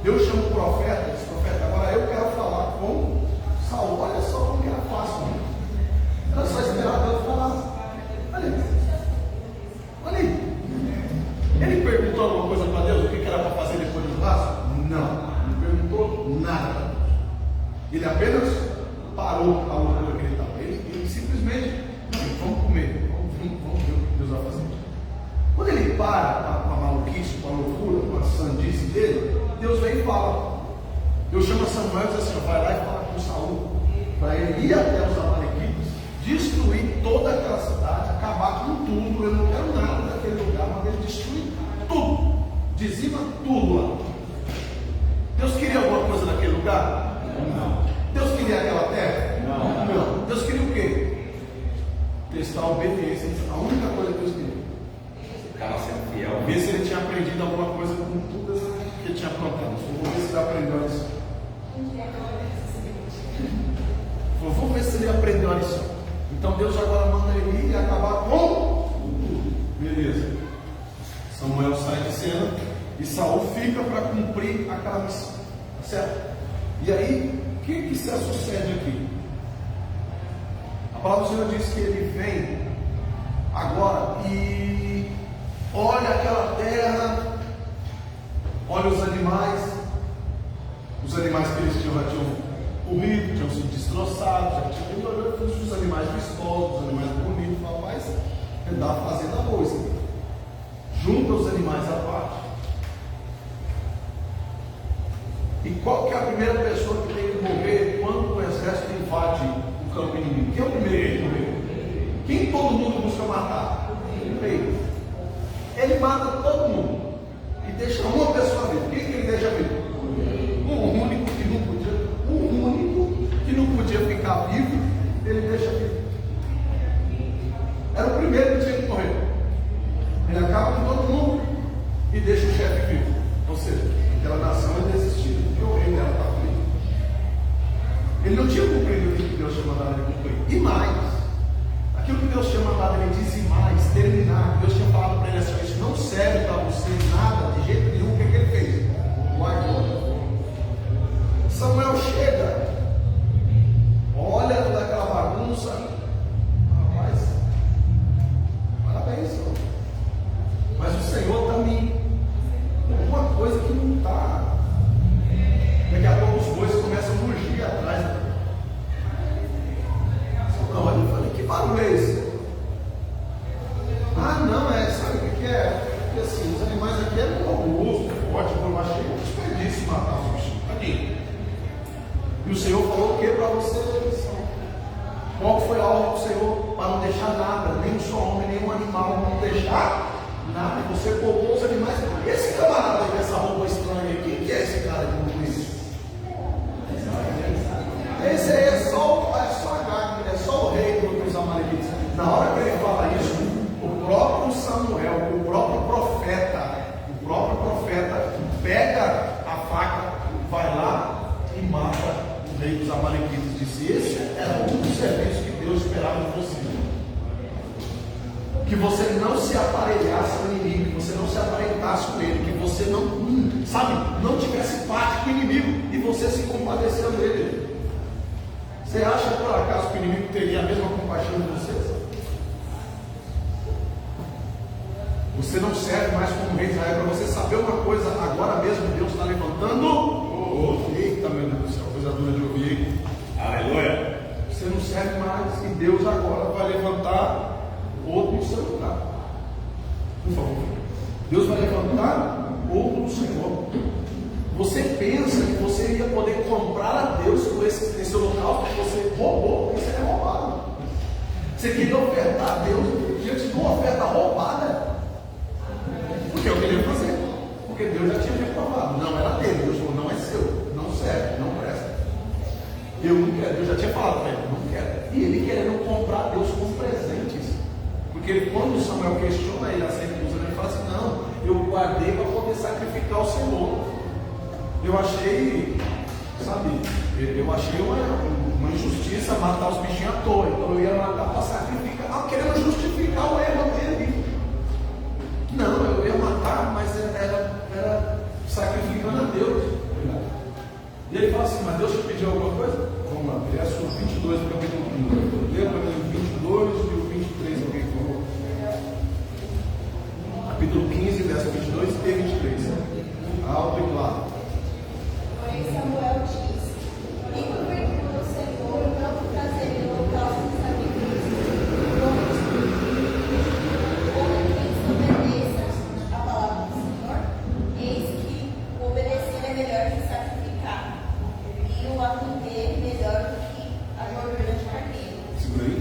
Deus chama o profeta, diz: profeta, agora eu quero falar com Saul. Olha só como que era fácil. Era só esperar Deus falar. Olha aí. Ele perguntou alguma coisa para Deus, o que era para fazer depois do churrasco? Não perguntou nada. Ele apenas parou a loucura que ele estava. Ele simplesmente, vamos comer, vamos ver o que Deus vai fazer. Quando ele para com a maluquice, com a loucura, com a sandice dele, Deus vem e fala. Deus chama Samuel e diz assim: vai lá e fala com Saul, para ele ir até os amalequitas, destruir toda aquela cidade, acabar com tudo. Eu não quero nada daquele lugar, mas ele destrui tudo, dizima tudo lá. Deus queria alguma coisa naquele lugar? Não. Deus queria aquela terra? Não. Deus queria o quê? Testar a obediência. A única coisa que Deus queria. Ficava sendo fiel. Ver se ele tinha aprendido alguma coisa com tudo que ele tinha plantado. Vamos ver se ele aprendeu a lição. Vamos ver se ele aprendeu a lição. Então Deus agora manda ele ir e acabar com cena e Saul fica para cumprir aquela missão, tá certo? E aí, o que se sucede aqui? A palavra do Senhor diz que ele vem agora e olha aquela terra, olha os animais que eles já tinham corrido, tinham sido destroçados, já tinham olhado os animais vistosos, os animais bonitos, fala, mas ele dá a fazenda boa, assim. Junta os animais à parte. E qual que é a primeira pessoa que tem que morrer quando o exército invade o campo inimigo? Quem é o primeiro que morrer? Quem todo mundo busca matar? O rei. Ele mata todo mundo e deixa uma pessoa viva. Quem que ele deixa vivo? O único que não podia ficar vivo, ele deixa vivo. Era o primeiro que tinha que morrer. Ele acaba com todo mundo e deixa o chefe vivo. Ou seja, aquela nação é desistida, porque o rei dela estava vivo. Ele não tinha cumprido aquilo que Deus tinha mandado ele cumprir. E mais, aquilo que Deus tinha mandado ele dizimar, exterminar, Deus tinha falado para ele assim: isso não serve para você nada, de jeito nenhum. O que ele fez? Guardou. Samuel chega, olha toda aquela bagunça, rapaz, parabéns, Senhor. Mas o Senhor está me. Alguma coisa que não está. Daqui a pouco os bois começam a mugir atrás. Não, eu falei, que barulho é esse? Ah, não, sabe o que é? Porque assim, os animais aqui é robusto, forte, eu achei um desperdício matar os bichinhos. Aqui. E o Senhor falou o que para você? Qual foi a ordem do Senhor? Para não deixar nada, nem um só homem, nem um animal, não deixar nada. Você poupou os animais. Esse camarada com essa roupa estranha aqui, quem que é esse cara que não conhece? Esse aí é só Agag, é só o rei dos amalequitas. Na hora que ele fala isso, o próprio Samuel, o próprio profeta pega a faca, vai lá e mata o rei dos amalequitas. Disse: esse era um dos serviços que Deus esperava de você. Que você não se aparelhasse com o inimigo, que você não se aparentasse com ele, que você não tivesse parte com o inimigo e você se compadeceu dele. Você acha por acaso que o inimigo teria a mesma compaixão de você? Você não serve mais como rei de Israel. Para você saber uma coisa, agora mesmo Deus está levantando. Eita, meu Deus do céu, coisa dura de ouvir. Aleluia. Você não serve mais e Deus agora vai levantar outro no seu lugar. Por favor. Deus vai levantar outro no Senhor. Você pensa que você ia poder comprar a Deus com esse local que você roubou, porque você é roubado. Você queria ofertar a Deus diante de uma oferta roubada. Porque eu queria fazer. Porque Deus já tinha reprovado. Não era dele. Deus falou: não é seu, não serve, não presta. Eu não quero. Deus já tinha falado para ele: não quero. E ele querendo comprar Deus com presentes. Porque quando Samuel questiona ele acerca dos anos, ele fala assim: não, eu guardei para poder sacrificar o Senhor. Eu achei, uma injustiça matar os bichinhos à toa. Então eu ia matar para sacrificar, querendo justificar o erro dele. Não, eu ia matar, mas era sacrificando a Deus. E ele fala assim: mas Deus te pediu alguma coisa? Vamos lá, verso 22 do capítulo 1. Lê para mim o 22 e o 23, alguém falou? Capítulo 15, verso 22 e 23. Alto e claro. Porém Samuel disse: e porventura o Senhor não trazer em holocausto de sacrifício, como quem desobedeça a palavra do Senhor? Eis que obedecer é melhor que sacrificar, e o atender melhor do que a gordura de carneiro. Segura aí.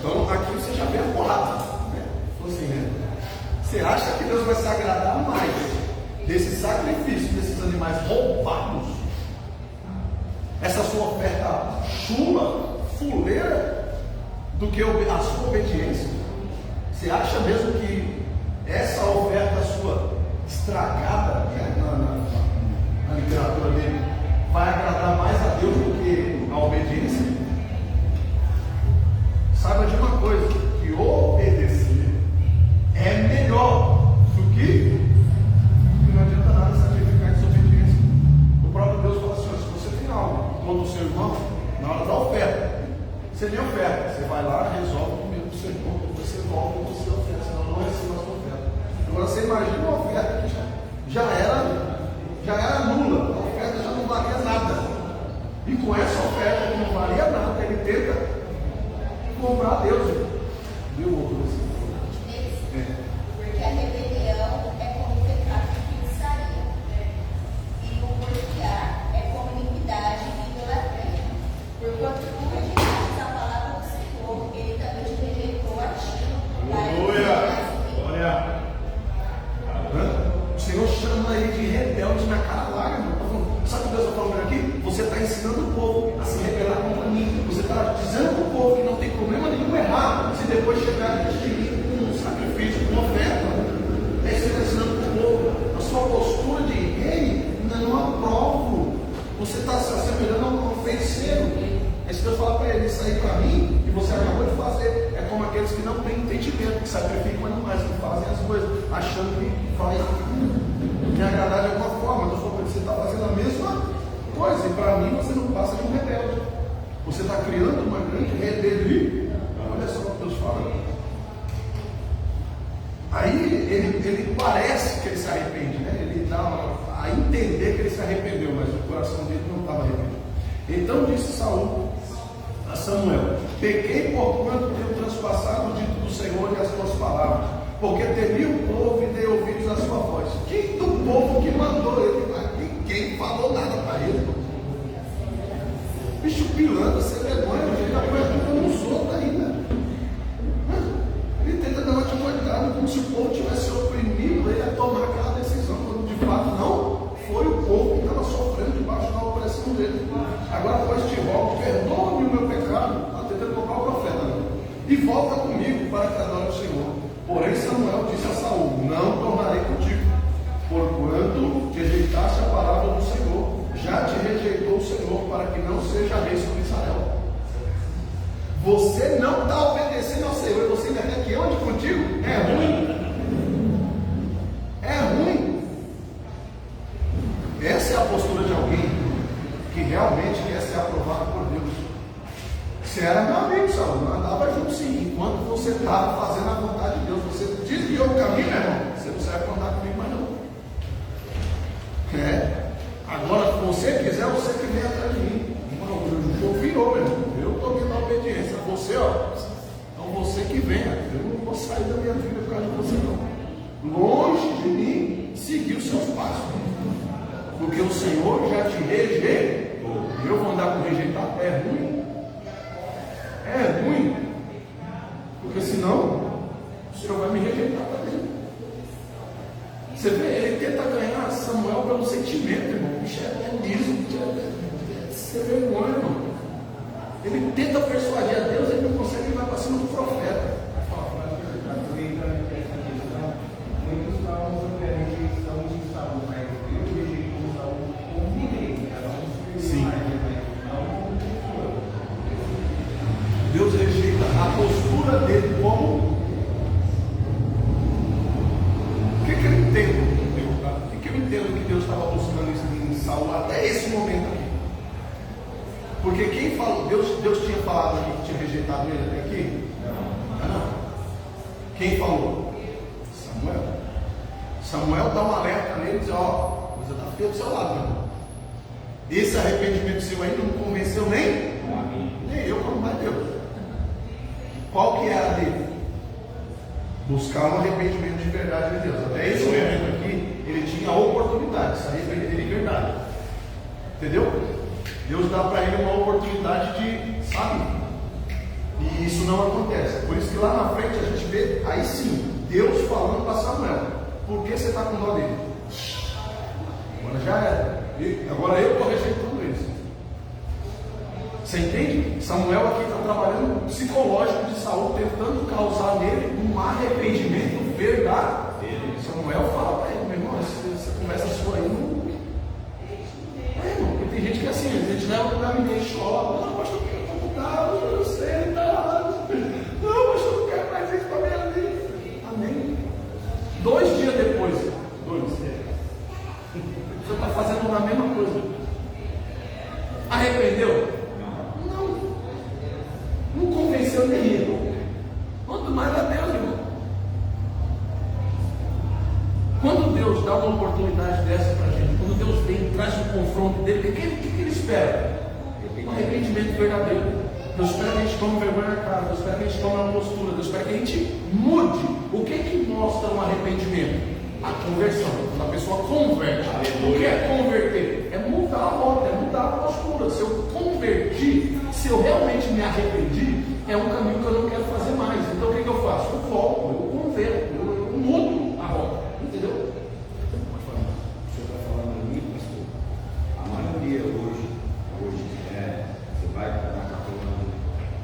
Então aqui você já vê a porrada, né? Assim, né? Você acha que Deus vai se agradar mais desse sacrifício desses animais roubados? Essa sua oferta chula, fuleira, do que a sua obediência? Você acha mesmo que essa oferta sua estragada, né, na literatura dele, vai agradar mais a Deus do que a obediência? Saiba de uma coisa, que obedecer é melhor do que com essa oferta que não valia nada, ele tenta comprar Deus. Viu o outro? Porque a rebelião é como pecado de feitiçaria. E o porfiar é como iniquidade e idolatria. Porquanto tu rejeitaste a palavra do Senhor, ele também te rejeitou a ti. Olha. O Senhor chama ele de rebelde na cara larga, irmão. Sabe o que Deus está falando aqui? Você está ensinando o povo a se rebelar contra mim. Você está dizendo para o povo que não tem problema nenhum errar se depois chegar diante de mim com um sacrifício, com uma oferta. É isso que você está ensinando para o povo. A sua postura de rei não aprovo. Você está se assemelhando a um feiticeiro. É isso que Deus fala para ele: isso aí para mim, que você acabou de fazer, é como aqueles que não têm entendimento, que sacrificam animais, que fazem as coisas, achando que vai me agradar de alguma forma. Deus falou: você está fazendo a mesma coisa, e para mim você não passa de um rebelde. Você está criando uma grande rebelião. Olha só o que Deus fala. Aí ele parece que ele se arrepende, né? Ele dá a entender que ele se arrependeu, mas o coração dele não estava arrependido. Então disse Saul a Samuel: pequei porquanto tenho transpassado o dito do Senhor e as tuas palavras, porque temi o povo e dei ouvidos à sua voz. Quem do povo que mandou ele? Ninguém falou nada para ele. Bicho pilantra, sem vergonha, ele está apanhando nos outros ainda. Ele tenta dar uma atividade como se o povo tivesse oprimido ele a tomar aquela decisão, quando de fato não foi o povo que estava sofrendo debaixo da opressão dele. Agora, pois te rogo, perdoa-me o meu pecado. Está tentando colocar o profeta, né? E volta comigo para que adore o Senhor. Porém, Samuel disse a Saul: não tornarei contigo, porquanto rejeitaste a palavra do Senhor. Já te rejeitou o Senhor para que não seja rei sobre Israel. Você não está obedecendo ao Senhor e você ainda quer que eu ande contigo? É ruim. É ruim. Essa é a postura de alguém que realmente quer ser aprovado por Deus. Você era meu amigo, Saul, andava junto sim. Enquanto você estava fazendo a vontade de Deus, você desviou o caminho, meu irmão. Você não serve contar comigo mais não. Agora, se você quiser, você que vem atrás de mim. Irmão, o jogo virou, meu irmão. Eu estou aqui na obediência. Você, então você que venha. Eu não vou sair da minha vida por causa de você, não. Longe de mim seguir os seus passos. Porque o Senhor já te rejeitou. Eu vou andar com rejeitado? É ruim. É ruim. Porque senão, o Senhor vai me rejeitar também. Você vê, ele tenta ganhar Samuel pelo sentimento, irmão. Bicho, é liso. Você vê, irmão. Ele tenta persuadir a Deus, ele não consegue, ele vai para cima do profeta. Muitos estavam a rejeição de Saul, mas Deus rejeitou Saul como rei. Sim. Deus rejeita a postura dele como. O que ele entende? O que eu entendo que Deus estava buscando isso em Saul até esse momento aqui? Porque quem falou, Deus tinha falado aqui que tinha rejeitado ele até aqui? Não. Quem falou? Samuel dá um alerta nele e diz: ó, você está feio do seu lado, meu irmão. Esse arrependimento seu aí não convenceu nem eu, como vai Deus. Qual que era a dele? Buscar um arrependimento de verdade de Deus. Até esse momento aqui, ele tinha a oportunidade de se arrepender de verdade. Entendeu? Deus dá para ele uma oportunidade de saber. E isso não acontece. Por isso que lá na frente a gente vê, aí sim, Deus falando para Samuel: por que você está com dó dele? Agora já era. Agora eu estou rejeitando isso. Você entende? Samuel aqui está trabalhando no psicológico de Saul, tentando causar nele um arrependimento verdadeiro. Samuel fala para ele: meu irmão, essa conversa sua aí não. Irmão, porque tem gente que é assim, a gente leva para mim e chora: não, pastor, eu estou mudado, eu sei, tá. Não, pastor, eu não quero mais isso para minha vida. Amém. 2 dias depois, você está fazendo a mesma coisa. Arrependeu? Não convenceu nem ele. Quanto mais a Deus, irmão. Quando Deus dá uma oportunidade dessa para a gente, quando Deus vem e traz um confronto dele, o que ele espera? Ele Um arrependimento verdadeiro. Deus espera que a gente tome vergonha na cara, Deus espera que a gente tome uma postura, Deus espera que a gente mude. O que mostra um arrependimento? A conversão. Quando a pessoa converte. O que é converter? É mudar a rota, é mudar a postura. Se eu converti, se eu realmente me arrependi, é um caminho que eu não quero fazer mais. Então o que eu faço? Eu volto, eu converto, eu mudo a rota. Entendeu? O senhor está falando ali, pastor. A maioria hoje você vai na Catolândia,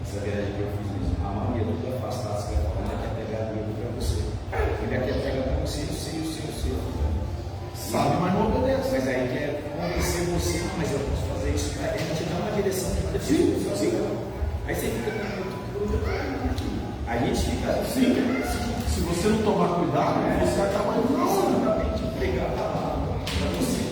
essa viagem que eu fiz isso, a maioria do que afastado, você vai falar, quer pegar dinheiro para você. Ele quer pegar para você, o seu. Sabe, mas não obedece. Mas aí quer convencer você, não, mas eu posso fazer isso. Ele te dá uma direção para fazer. Aí você fica com a gente fica assim. Se você não tomar cuidado, você acaba indo na onda. Empregado para você.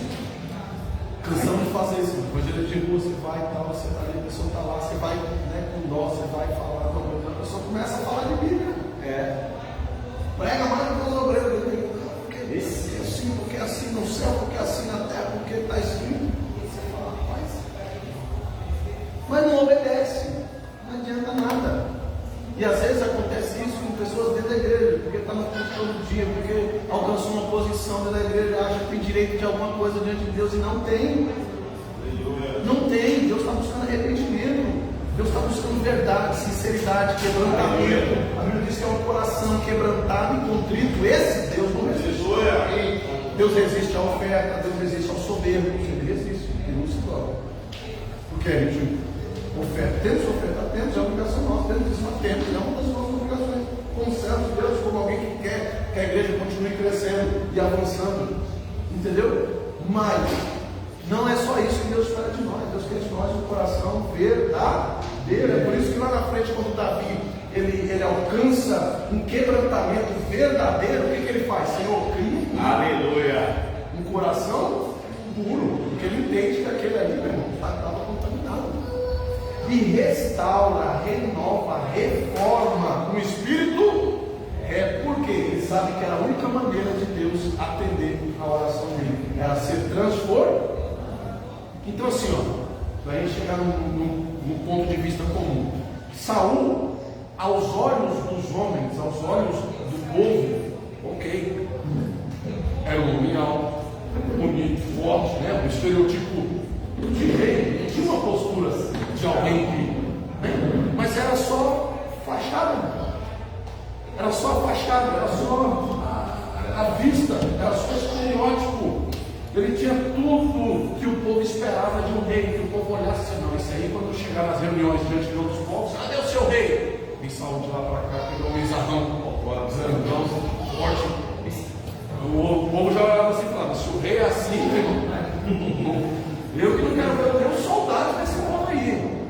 Cansamos de fazer isso. Evangelho de rua, você vai e tal, você tá ali, a pessoa está lá, você vai, né, com dó, você vai falar, a pessoa começa a falar de Bíblia. Prega mais do que os obreiros dele. Porque é assim, porque é assim no céu, porque é assim na terra, porque está escrito. E você fala, rapaz. Mas não obedece, não adianta nada. E às vezes acontece isso com pessoas dentro da igreja, porque está no culto todo dia, porque alcançou uma posição dentro da igreja, acha que tem direito de alguma coisa diante de Deus e não tem. Não tem. Deus está buscando arrependimento. Deus está buscando verdade, sinceridade, quebrantamento. A Bíblia diz que é um coração quebrantado e contrito. Esse Deus não resiste. Deus resiste à oferta, Deus resiste ao soberbo. Ele resiste, ele não se dobra. Porque a gente oferta, temos a obrigação nossa, temos isso, mas temos, é uma das nossas obrigações. Como servo de Deus, como alguém que quer que a igreja continue crescendo e avançando. Entendeu? Mas não é só isso que Deus espera de nós. Deus quer de nós um coração verdadeiro. É por isso que lá na frente, quando Davi ele alcança um quebrantamento verdadeiro, o que ele faz? Senhor, cria Aleluia. um coração puro, porque ele entende que aquele ali, meu irmão, estava contaminado. E restaura, renova, reforma com o Espírito. Porque ele sabe que era a única maneira de Deus atender a oração dele, era ser transformado. Então assim, para a gente chegar num ponto de vista comum, Saul, aos olhos dos homens, aos olhos do povo, ok, era um homem alto, bonito, forte, né? Um estereotipo de rei, tinha uma postura de alguém que, né? Mas era só fachada, era só a vista, era só estereótipo. Ele tinha tudo que o povo esperava de um rei, que o povo olhasse assim, não, isso aí quando chegar nas reuniões diante de outros povos, cadê o seu rei? E Saul de lá para cá, pegou um mizarrão, zangão, forte. O povo já olhava assim, falando, se o rei é assim, irmão, eu que não quero ver um soldado desse povo aí.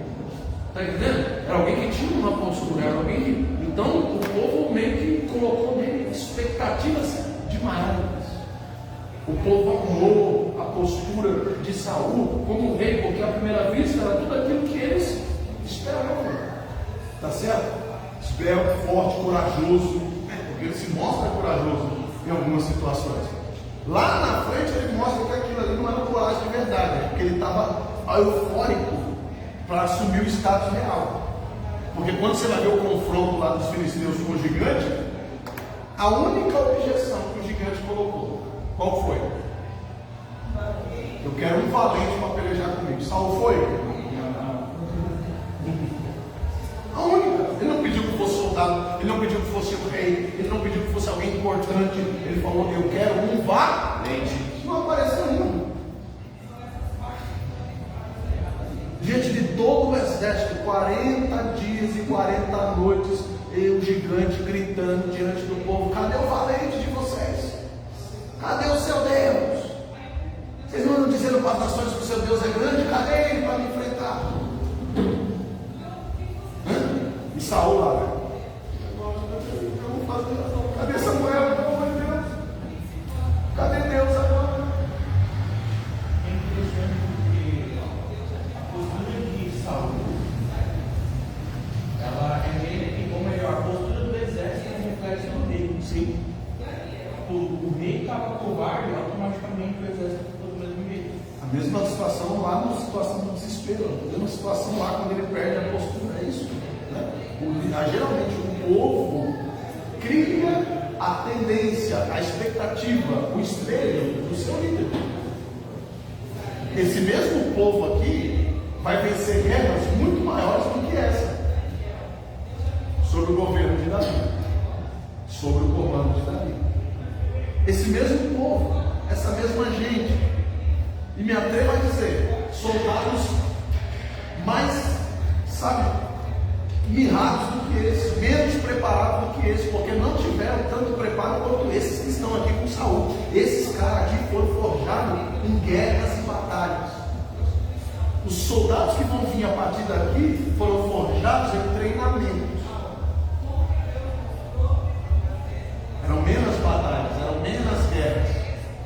Está entendendo? Era alguém que tinha uma postura, era alguém que... Então o povo meio que colocou nele expectativas demais. O povo amou a postura de Saul como rei, porque à primeira vista era tudo aquilo que eles esperavam. Tá certo? Esbelto, forte, corajoso, porque ele se mostra corajoso em algumas situações. Lá na frente ele mostra que aquilo ali não era coragem de verdade, porque ele estava eufórico para assumir o status real. Porque quando você vai ver o confronto lá dos filisteus com o gigante, a única objeção que o gigante colocou, qual foi? Eu quero um valente para pelejar comigo. Saul foi? A única. Ele não pediu que fosse soldado, ele não pediu que fosse o rei, ele não pediu que fosse alguém importante. Ele falou, eu quero um valente. Não apareceu um. Diante de todo o exército, 40 dias e 40 noites, e o gigante gritando diante do povo, cadê o valente de vocês? Cadê o seu Deus? Vocês não andam dizendo para as nações que o seu Deus é grande? Cadê ele para me enfrentar? E Saul lá, né? Cadê Samuel? Pelo amor de Deus? Cadê Deus agora? É interessante porque a postura de Saul, ela é meio, ou melhor, a postura do exército é reflexo do rei. Sim. O rei estava covarde, automaticamente o exército ficou do mesmo jeito. A mesma situação lá na situação do desespero, a mesma situação lá quando ele perde a postura, é isso. Né? Geralmente o povo cria a tendência, a expectativa, o espelho do seu líder. Esse mesmo povo aqui vai vencer guerras muito maiores do que essa, sobre o governo de Davi, sobre o comando de Davi. Esse mesmo povo, essa mesma gente, e me atrevo a dizer, soldados mais, mirrados do que esses, menos preparados do que esses, porque não tiveram tanto preparo quanto esses que estão aqui com Saul. Esses caras aqui foram forjados em guerras e batalhas. Os soldados que vão vir a partir daqui foram forjados em treinamentos. Eram menos batalhas, eram menos guerras.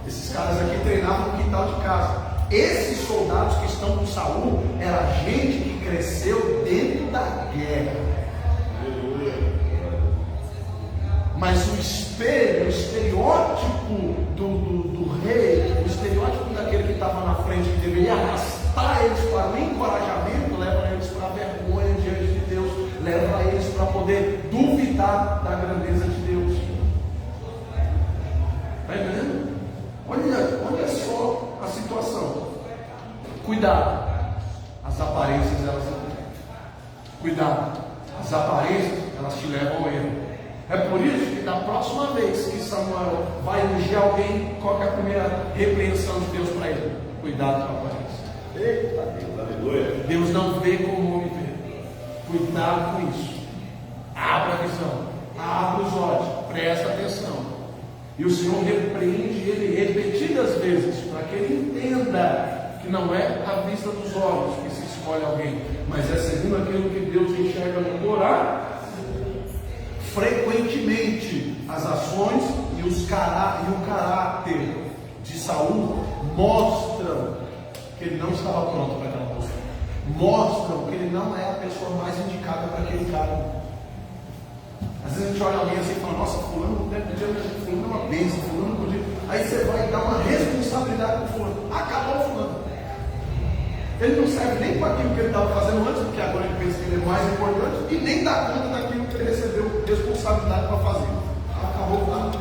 Esses caras aqui treinavam no quintal de casa. Esses soldados que estão com Saul era gente que cresceu dentro da guerra. Mas o espelho, o estereótipo do rei, o estereótipo daquele que estava na frente, que deveria arrastar eles para o encorajamento, leva eles para a vergonha diante de Deus, leva eles para poder duvidar da grandeza de Deus. Está entendendo? Olha só a situação. Cuidado, as aparências elas enganam. Cuidado, as aparências elas te levam ao erro. É por isso que da próxima vez que Samuel vai ungir alguém, qual é a primeira repreensão de Deus para ele? Cuidado com a aparência. Eita Deus, aleluia. Deus não vê como o homem vê. Cuidado com isso. Abra a visão, abra os olhos, presta atenção. E o Senhor repreende ele repetidas vezes, para que ele entenda que não é à vista dos olhos que se escolhe alguém, mas é segundo aquilo que Deus enxerga no coração. Frequentemente, as ações e o caráter de Saul mostram que ele não estava pronto para aquela postura, mostram que ele não é a pessoa mais indicada para aquele cargo. Às vezes a gente olha alguém assim e fala, nossa, fulano é uma bênção, fulano podia. Aí você vai dar uma responsabilidade para o fulano. Acabou o fulano. Ele não serve nem para aquilo que ele estava fazendo antes, porque agora ele pensa que ele é mais importante, e nem dá conta daquilo que ele recebeu responsabilidade para fazer. Acabou o fulano.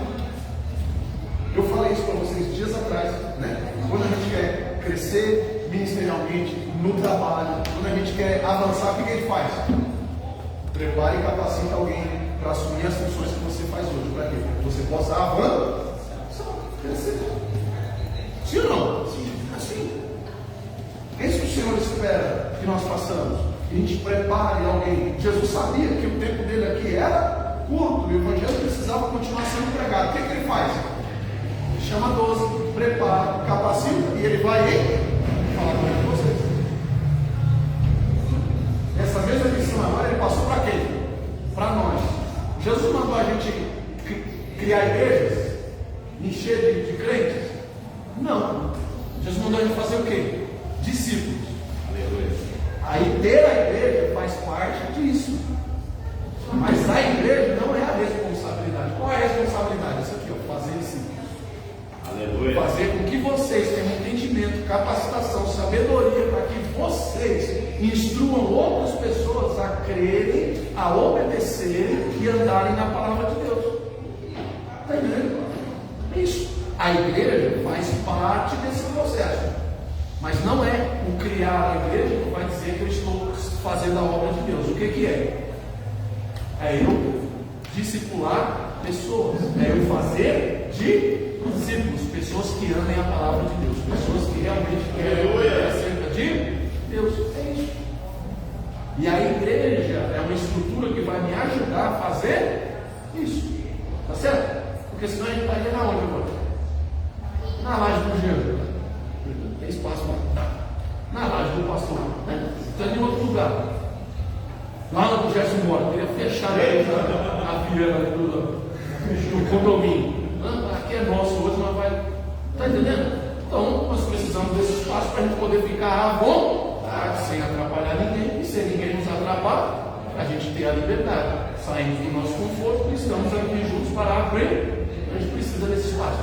Eu falei isso para vocês dias atrás, né? Quando a gente quer crescer ministerialmente, no trabalho, quando a gente quer avançar, o que a gente faz? Prepare e capacite alguém para assumir as funções que você faz hoje. Para quê? Para que você possa avançar, crescer. Sim ou não? Sim. Assim. É isso que o Senhor espera que nós façamos. Que a gente prepare alguém. Jesus sabia que o tempo dele aqui era curto. E o Evangelho precisava continuar sendo pregado. O que ele faz? Ele chama 12, prepara, capacita e ele vai falar com vocês. Essa mesma missão agora ele passou para quem? Para nós. Jesus mandou a gente criar igrejas, encher de crentes? Não. Jesus mandou a gente fazer o quê? Discípulos. Aleluia. Aí ter a igreja faz parte disso. Mas a igreja não é a responsabilidade. Qual é a responsabilidade? Isso aqui, ó, fazer discípulos. Aleluia. Fazer com que vocês tenham entendimento, capacitação, sabedoria, para que vocês instruam outras pessoas a crerem, a obedecerem e andarem na palavra de Deus. Está entendendo? É isso. A igreja faz parte desse processo. Mas não é o criar a igreja que vai dizer que eu estou fazendo a obra de Deus. O que é? É eu discipular pessoas. É eu fazer discípulos. Pessoas que amem a palavra de Deus. Pessoas que realmente querem ouvir acerca de Deus. É isso. E a igreja é uma estrutura que vai me ajudar a fazer isso. Tá certo? Porque senão a gente está indo aonde agora? Na laje do Jean. Tem espaço lá. Na laje do pastor. Né? Está em outro lugar. Lá no Gerson mora. Queria fechar a viana do condomínio. Aqui é nosso hoje, mas vai. Está entendendo? Então nós precisamos desse espaço para a gente poder ficar à vontade, sem atrapalhar ninguém. E se ninguém nos atrapalha, a gente ter a liberdade. Saímos do nosso conforto e estamos aqui juntos para abrir. A gente precisa desse espaço.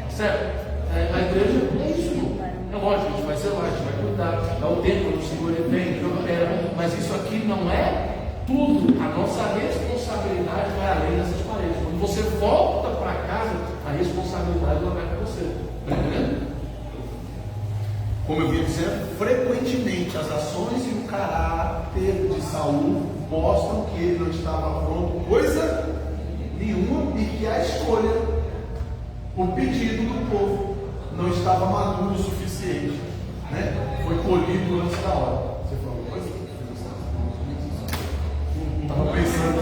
Certo? A igreja é isso, irmão. É É lógico, a gente vai zelar, a gente vai cuidar, é o tempo do Senhor, ele vem, ele opera, mas isso aqui não é tudo. A nossa responsabilidade vai além dessas paredes. Quando você volta para casa, a responsabilidade vai para você. Está entendendo? Como eu vinha dizendo, frequentemente as ações e o caráter de Saul mostram que ele não estava pronto coisa nenhuma e que a escolha, o pedido do povo não estava maduro o suficiente, né? Foi colhido antes da hora. Você falou alguma coisa? Estava pensando.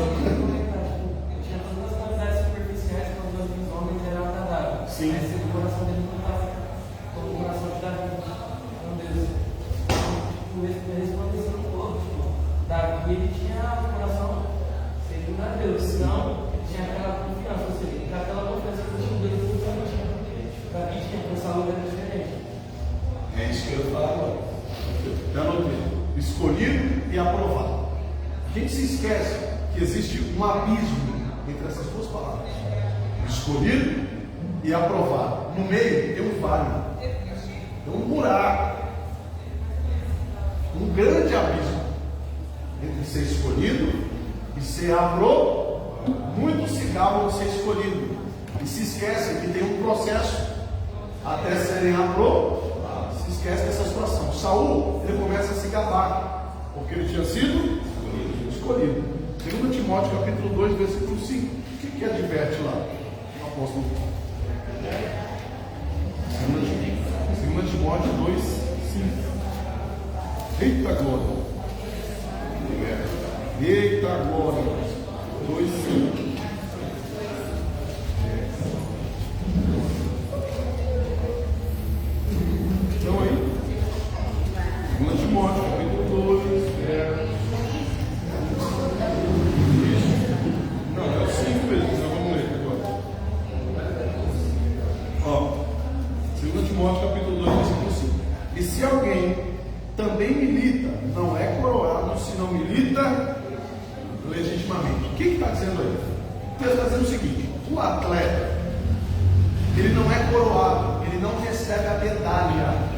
Tinha todas as qualidades superficiais quando os homens eram agradáveis. Sim. Mas o coração dele não estava como o coração de Davi. Então Deus resplandeceu um pouco. Davi ele tinha o coração seguindo a Deus. Senão tinha aquela confiança. Ou seja, aquela confiança que tinha Deus não tinha. Davi tinha, porque o Saul era diferente. É isso que eu falo agora. Já anotei. Escolhido e aprovado. A gente se esquece que existe um abismo entre essas duas palavras: escolhido e aprovado. No meio tem um vale, tem um buraco, um grande abismo entre ser escolhido e ser aprovado. Muitos se gabam de ser escolhido e se esquecem que tem um processo até serem aprovados. Se esquece dessa situação. Saul, ele começa a se gabar porque ele tinha sido escolhido. 2 Timóteo capítulo 2, versículo 5. O que adverte lá? O apóstolo. 2 Timóteo 2, 5. Eita glória! Eita glória! 2, 5. Então aí, 2 Timóteo capítulo 2, não, é o 5 mesmo, nós vamos ler agora. Ó, 2 Timóteo capítulo 2, versículo 5. E se alguém também milita, não é coroado se não milita legitimamente. O que está dizendo aí? O texto está dizendo o seguinte: o atleta, ele não é coroado, ele não recebe a medalha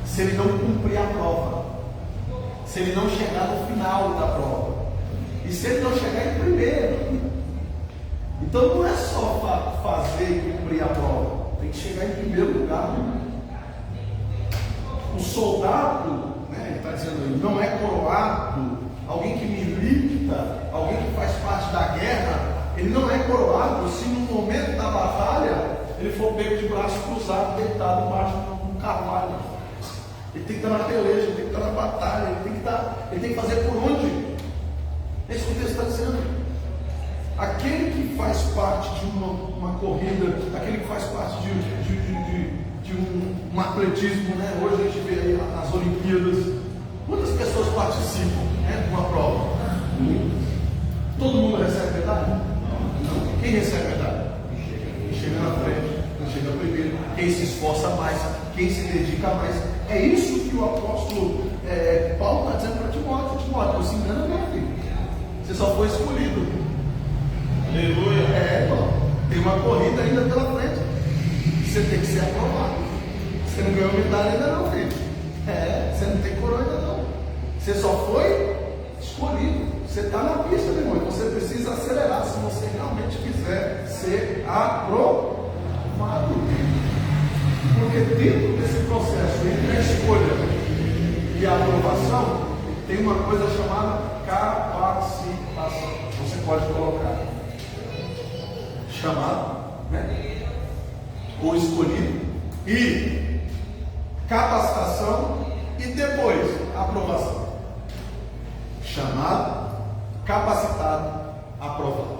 se ele não cumprir a prova, se ele não chegar no final da prova, e se ele não chegar em primeiro. Então não é só fazer e cumprir a prova, tem que chegar em primeiro lugar. O soldado, né, ele está dizendo aí, não é coroado. Alguém que milita, alguém que faz parte da guerra, ele não é coroado se no momento da batalha ele for pego de braço cruzado, deitado embaixo de um cavalo. Ele tem que estar na peleja, ele tem que estar na batalha, ele tem que fazer por onde? É isso que o texto está dizendo. Aquele que faz parte de uma corrida, aquele que faz parte de um atletismo, né? Hoje a gente vê aí nas Olimpíadas, quantas pessoas participam, né, de uma prova? Todo mundo recebe medalha? Não. Quem recebe medalha? Quem chega na frente, quem chega primeiro, quem se esforça mais, quem se dedica mais. É isso que o apóstolo Paulo está dizendo para Timóteo. Timóteo, não se engana não, filho. Você só foi escolhido. Aleluia. Irmão, tem uma corrida ainda pela frente. Você tem que ser aprovado. Você não ganhou medalha ainda não, filho. Você não tem coroa ainda não. Você só foi escolhido. Você está na pista, meu irmão. Você precisa acelerar se você realmente quiser ser aprovado. Porque dentro desse processo entre a escolha e a aprovação, tem uma coisa chamada capacitação. Você pode colocar chamado, né? Ou escolhido, e capacitação, e depois aprovação. Chamado, capacitado, aprovado.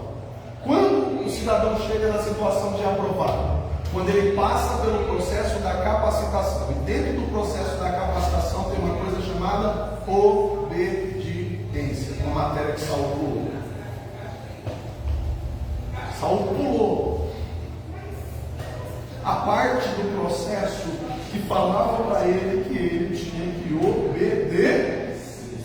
Quando o cidadão chega na situação de aprovado? Quando ele passa pelo processo da capacitação. E dentro do processo da capacitação tem uma coisa chamada obediência. Uma matéria que Saul pulou. Saul pulou a parte do processo que falava para ele que ele tinha que obedecer.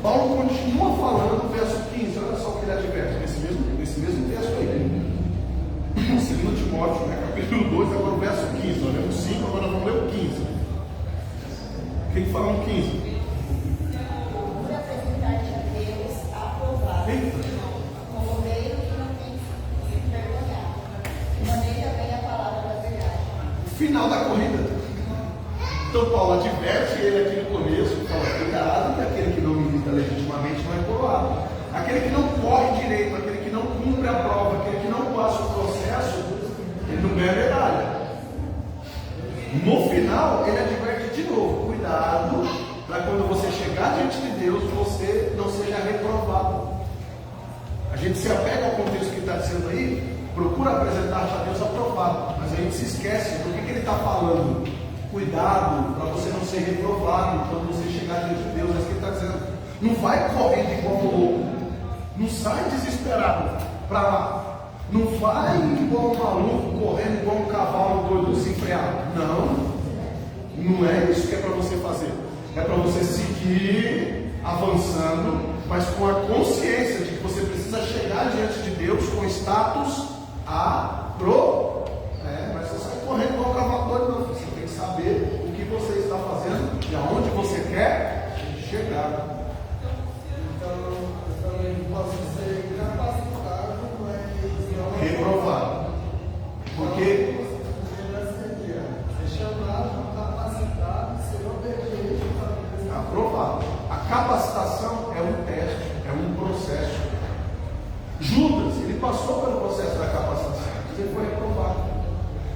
Paulo continua falando no verso 15. Olha só o que ele adverte nesse mesmo texto aí. 2 Timóteo, né, capítulo 2, agora o verso 15. Nós lemos 5, agora vamos ler o 15. O que fala no 15? Procura apresentar-te a Deus aprovado, como meio que não tem se envergonhar. Maneja bem a palavra da verdade. Final da corrida. Então Paulo adverte ele aqui no começo, fala, cuidado, que aquele que não milita legitimamente não é coroado. Aquele que não corre direito, aquele que não cumpre a prova, aquele que não passa o processo, ele não ganha medalha. No final, ele adverte de novo, cuidado, para quando você chegar diante de Deus, você não seja reprovado. A gente se apega ao contexto que está dizendo aí, procura apresentar-te a Deus aprovado, mas a gente se esquece do que ele está falando. Cuidado para você não ser reprovado quando você chegar diante de Deus. É isso que ele está dizendo. Não vai correndo igual um louco. Não sai desesperado para lá. Não vai igual um maluco, correndo igual um cavalo doido, desenfreado. Não é isso que é para você fazer. É para você seguir avançando, mas com a consciência de que você precisa chegar diante de Deus com status aprovado. Mas você sai correndo igual um cavalo doido, não. Você tem que saber o que você está fazendo e aonde você quer chegar. Então, eu também posso ser capacitado, mas não Reprovado. Porque ser chamado, capacitado, ser obediente. aprovado. A capacitação é um teste, é um processo. Judas, ele passou pelo processo da capacitação, mas ele foi reprovado.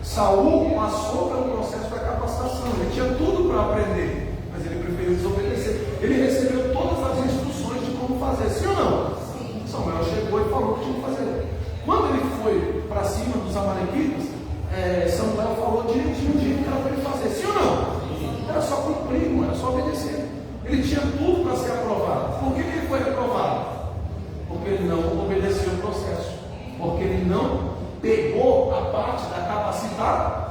Saul passou pelo processo da capacitação, ele tinha tudo para aprender, mas ele preferiu desobedecer. Ele recebeu todas as instruções de como fazer, sim ou não? Sim. Samuel chegou e falou o que tinha que fazer. Quando ele foi para cima dos amalequitas, Samuel falou direitinho o que era para ele fazer, sim ou não? Era só cumprir, não era só obedecer. Ele tinha tudo para ser aprovado. Por que ele foi reprovado? Porque ele não obedeceu o processo, porque ele não pegou a parte da capacidade.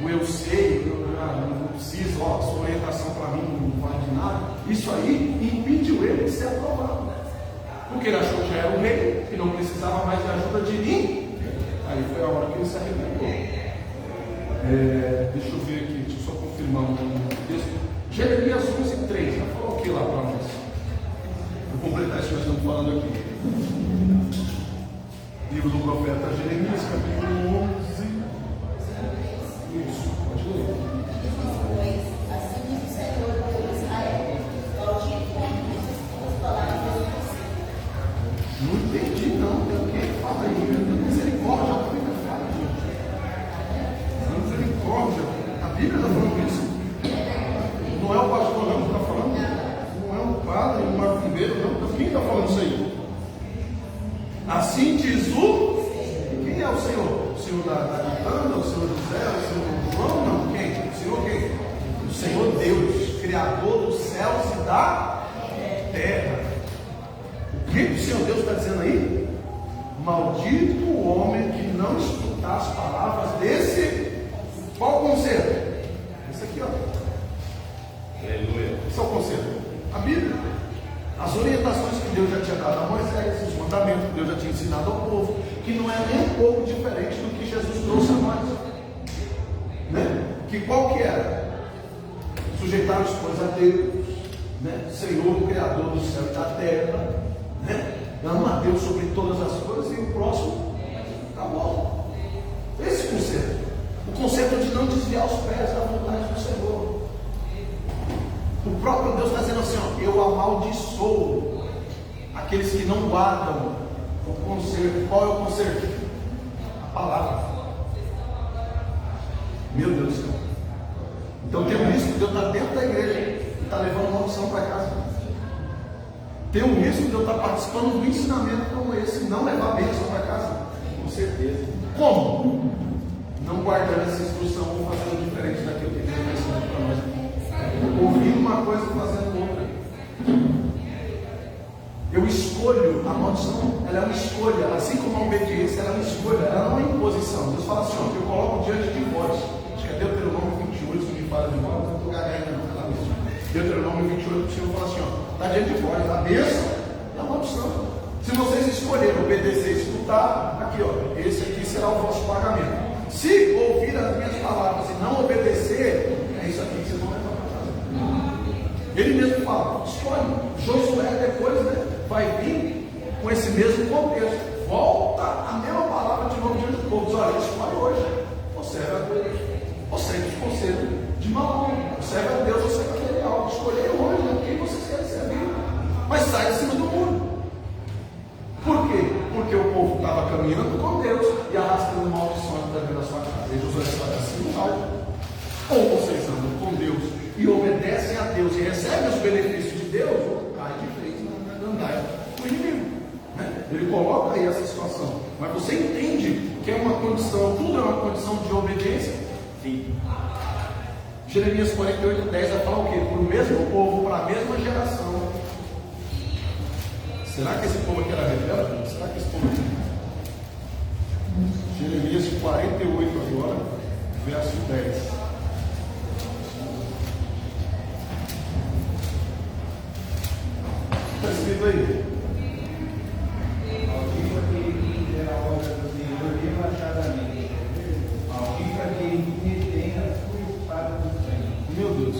O eu sei, não preciso, sua orientação para mim não vale de nada. Isso aí impediu ele de ser aprovado, porque ele achou que já era o rei, que não precisava mais de ajuda de ninguém. Aí foi a hora que ele se arrebentou. Deixa eu ver aqui, deixa eu só confirmar o texto. Jeremias 11:3, já falou o que lá para nós? Vou completar isso que nós estamos falando aqui. Livro do profeta Jeremias, capítulo 11. Isso, pode ler. Pois, assim diz o Senhor Deus Israel, maldito cumpre as palavras do Senhor. Não entendi, não. Quem fala aí? Misericórdia, a Bíblia fala, gente. Misericórdia. A Bíblia está falando isso. Não é o pastor, não, que está falando. Não é um padre, um macumbeiro, não. Quem está falando isso aí? Assim diz o. Quem é o Senhor? O Senhor da Quitanda, o Senhor José, o Senhor João? Não, quem? O Senhor quem? O Senhor Deus, Criador dos céus e da terra. O que o Senhor Deus está dizendo aí? Maldito o homem que não escutar as palavras desse. Qual o conselho? Esse aqui, ó. Aleluia. Esse é o conselho. A Bíblia. As orientações que Deus já tinha dado a Moisés, os mandamentos que Deus já tinha ensinado ao povo, que não é nem um pouco diferente do que Jesus trouxe a nós. Né? Que qual que era? Sujeitar-nos, pois, a Deus, né? Senhor, Criador do céu e da terra, né? Ama a Deus sobre todas as coisas e o próximo, tá bom. Esse conceito. O conceito de não desviar os pés da vontade do Senhor. O próprio Deus está dizendo assim, ó, eu amaldiçoo aqueles que não guardam o conserto. Qual é o conserto? A palavra. Meu Deus do céu. Então tem um risco de eu estar dentro da igreja e estar levando uma opção para casa. Tem um risco de eu estar participando do ensinamento como esse e não levar a bênção para casa. Com certeza. Como? Não guardando essa instrução ou fazendo diferente daquilo que Deus está ensinando para nós. Ouvindo uma coisa e fazendo outra. Eu escolho, a maldição, ela é uma escolha, assim como a obediência, ela é uma escolha, ela não é uma imposição. Deus fala assim, ó, eu coloco diante de vós. Acho que é Deuteronômio 28, que me fala de vós, não estou gaguejando, não, ela mesmo. Deuteronômio 28, o Senhor fala assim, ó, está diante de vós, a bênção e a maldição. Se vocês escolherem obedecer e escutar, aqui ó, esse aqui será o vosso pagamento. Se ouvir as minhas palavras e não obedecer, é isso aqui que vocês vão levar para casa. Ele mesmo fala, escolhe. Josué depois, né, vai vir com esse mesmo contexto. Volta a mesma palavra de novo diante do povo. Diz, olha, escolhe hoje. Ou serve a Deus, ou segue o conselho de Mamon. Ou serve a Deus, ou serve a Belial. Escolher hoje, né, quem vocês querem servir. Mas sai de cima do muro. Por quê? Porque o povo estava caminhando com Deus e arrastando maldições para dentro da sua casa. E Josué estava assim, ou vocês andam com Deus e obedecem a Deus e recebem os benefícios de Deus, ou cai de vez na gandaia do inimigo. Né? Ele coloca aí essa situação. Mas você entende que é uma condição, tudo é uma condição de obediência? Sim. Jeremias 48:10 vai falar o quê? Para o mesmo povo, para a mesma geração. Será que esse povo aqui era rebelde? Será que esse povo aqui? Jeremias 48 agora, verso 10. Está escrito aí? Alguém para quem fizer a obra do Senhor relaxadamente. Alguém para quem retém a sua espada do sangue. Meu Deus.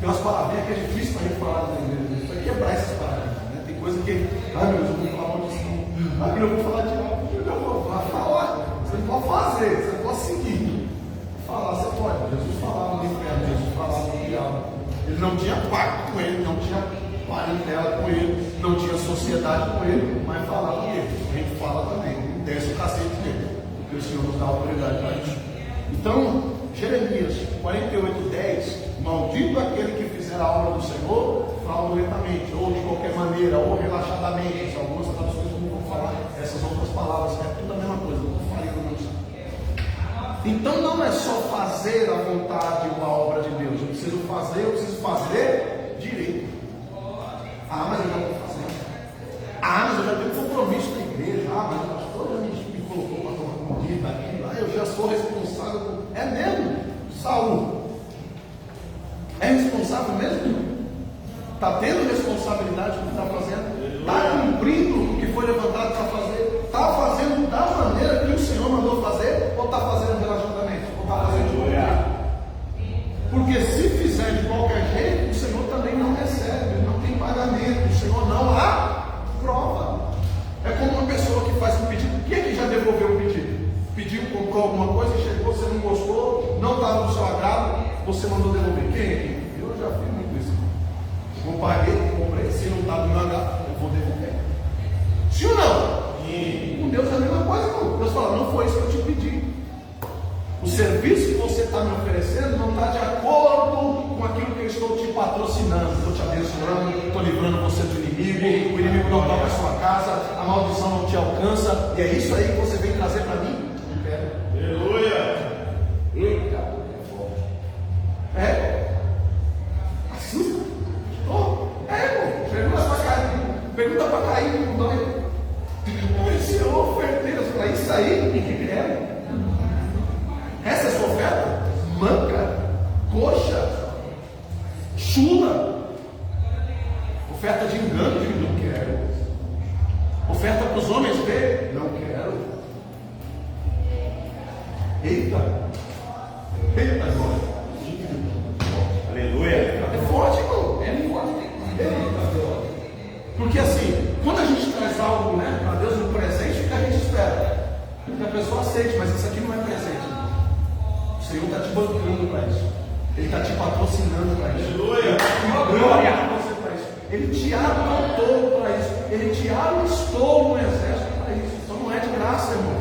Tem umas palavrinhas que é difícil para a gente falar na igreja. Vai quebrar essas palavras. Tem coisa que, ai meu Deus, eu vou falar maldição. Aqui eu vou falar de algo, eu vou falar. Você não pode fazer, você não pode seguir. Falar, você pode. Jesus falava no inferno, Jesus falava no diabo. Ele não tinha pacto com ele, não tinha parentela com ele, não tinha sociedade com ele, mas falava com ele. A gente fala também, desce o cacete dele, porque o Senhor nos dá a autoridade para isso. Então, Jeremias 48:10, maldito aquele que fizer a obra do Senhor fraudulentamente, ou de qualquer maneira, ou relaxadamente. Algumas traduções não vão falar essas outras palavras, é tudo a mesma coisa, não faria não sabe. Então não é só fazer a vontade ou a obra de Deus, eu preciso fazer direito. Ah, mas eu já estou fazendo. Ah, mas eu já tenho um compromisso com a igreja. Ah, mas o pastor já me colocou para tomar comida aqui, lá eu já sou responsável por... É mesmo? Saul é responsável mesmo? Está tendo responsabilidade do que está fazendo? Está cumprindo o que foi levantado para fazer? Está fazendo da maneira que o Senhor mandou fazer? Ou está fazendo relaxadamente? Ou está fazendo de qualquer? Porque se fizer de qualquer jeito, o Senhor também não recebe, não tem pagamento, o Senhor não aprova. É como uma pessoa que faz um pedido. Quem é que já devolveu o pedido? Pediu, comprou alguma coisa, chegou, você não gostou, não estava do seu agrado, você mandou devolver. Quem aqui? Eu já fiz muito isso. Eu paguei, comprei, se não está do meu agrado, eu vou devolver. Sim ou não? Sim. Com Deus é a mesma coisa, não. Deus fala, não foi isso que eu te pedi. O serviço que você está me oferecendo não está de acordo com aquilo que eu estou te patrocinando. Estou te abençoando, estou livrando você do inimigo, o inimigo não toca a sua casa, a maldição não te alcança, e é isso aí que você vem trazer para mim? Não quero. Aleluia! Eita, é forte. É? Assusta? Pergunta para Caim, não dói. Esse oferteiro, para isso aí, que quer? Essa é a sua oferta? Manca, coxa, chula, oferta de engano, de não quero. Oferta para os homens ver, não quero. Eita, glória. Aleluia! É forte, irmão. É forte. Eita, porque assim, quando a gente traz algo, né, para Deus no presente, o que a gente espera? Que a pessoa aceite, mas isso aqui não é presente. O Senhor está te bancando para isso. Ele está te patrocinando para isso. Aleluia! Glória a você para isso. Ele te adotou para isso. Ele te alistou no exército para isso. Então não é de graça, irmão.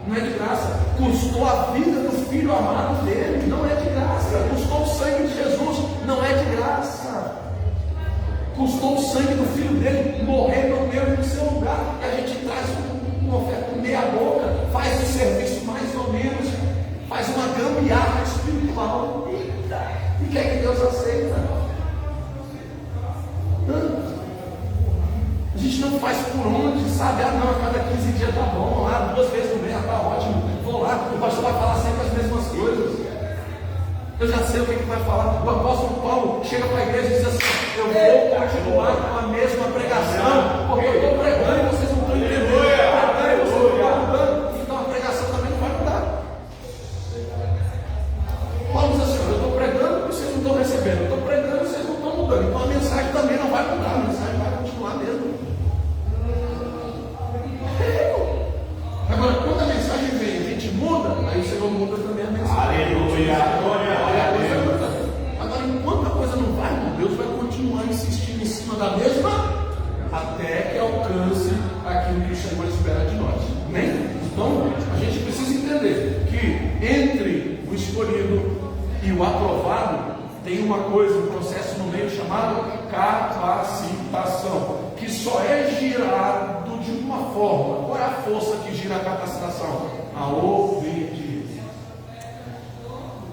Não é de graça. Custou a vida do filho amado dele. Não é de graça. Custou o sangue de Jesus. Não é de graça. Custou o sangue do filho dele morrer no meu e no seu lugar. E a gente traz uma oferta meia boca, faz o serviço mais ou menos, faz uma gambiarra espiritual. Eita! E quer que Deus aceita? A gente não faz por onde, sabe? Ah, não, a cada 15 dias tá bom, lá 2 vezes no mês tá ótimo. Vou lá, o pastor vai falar sempre as mesmas coisas. Eu já sei o que vai falar. O apóstolo Paulo chega para a igreja e diz assim: eu vou continuar com a mesma pregação, porque eu estou pregando e vocês não estão entendendo. Então a pregação também não vai mudar. Senhor espera de nós. Amém? Então, a gente precisa entender que entre o escolhido e o aprovado tem uma coisa, um processo no meio chamado capacitação, que só é girado de uma forma. Qual é a força que gira a capacitação? A obediência.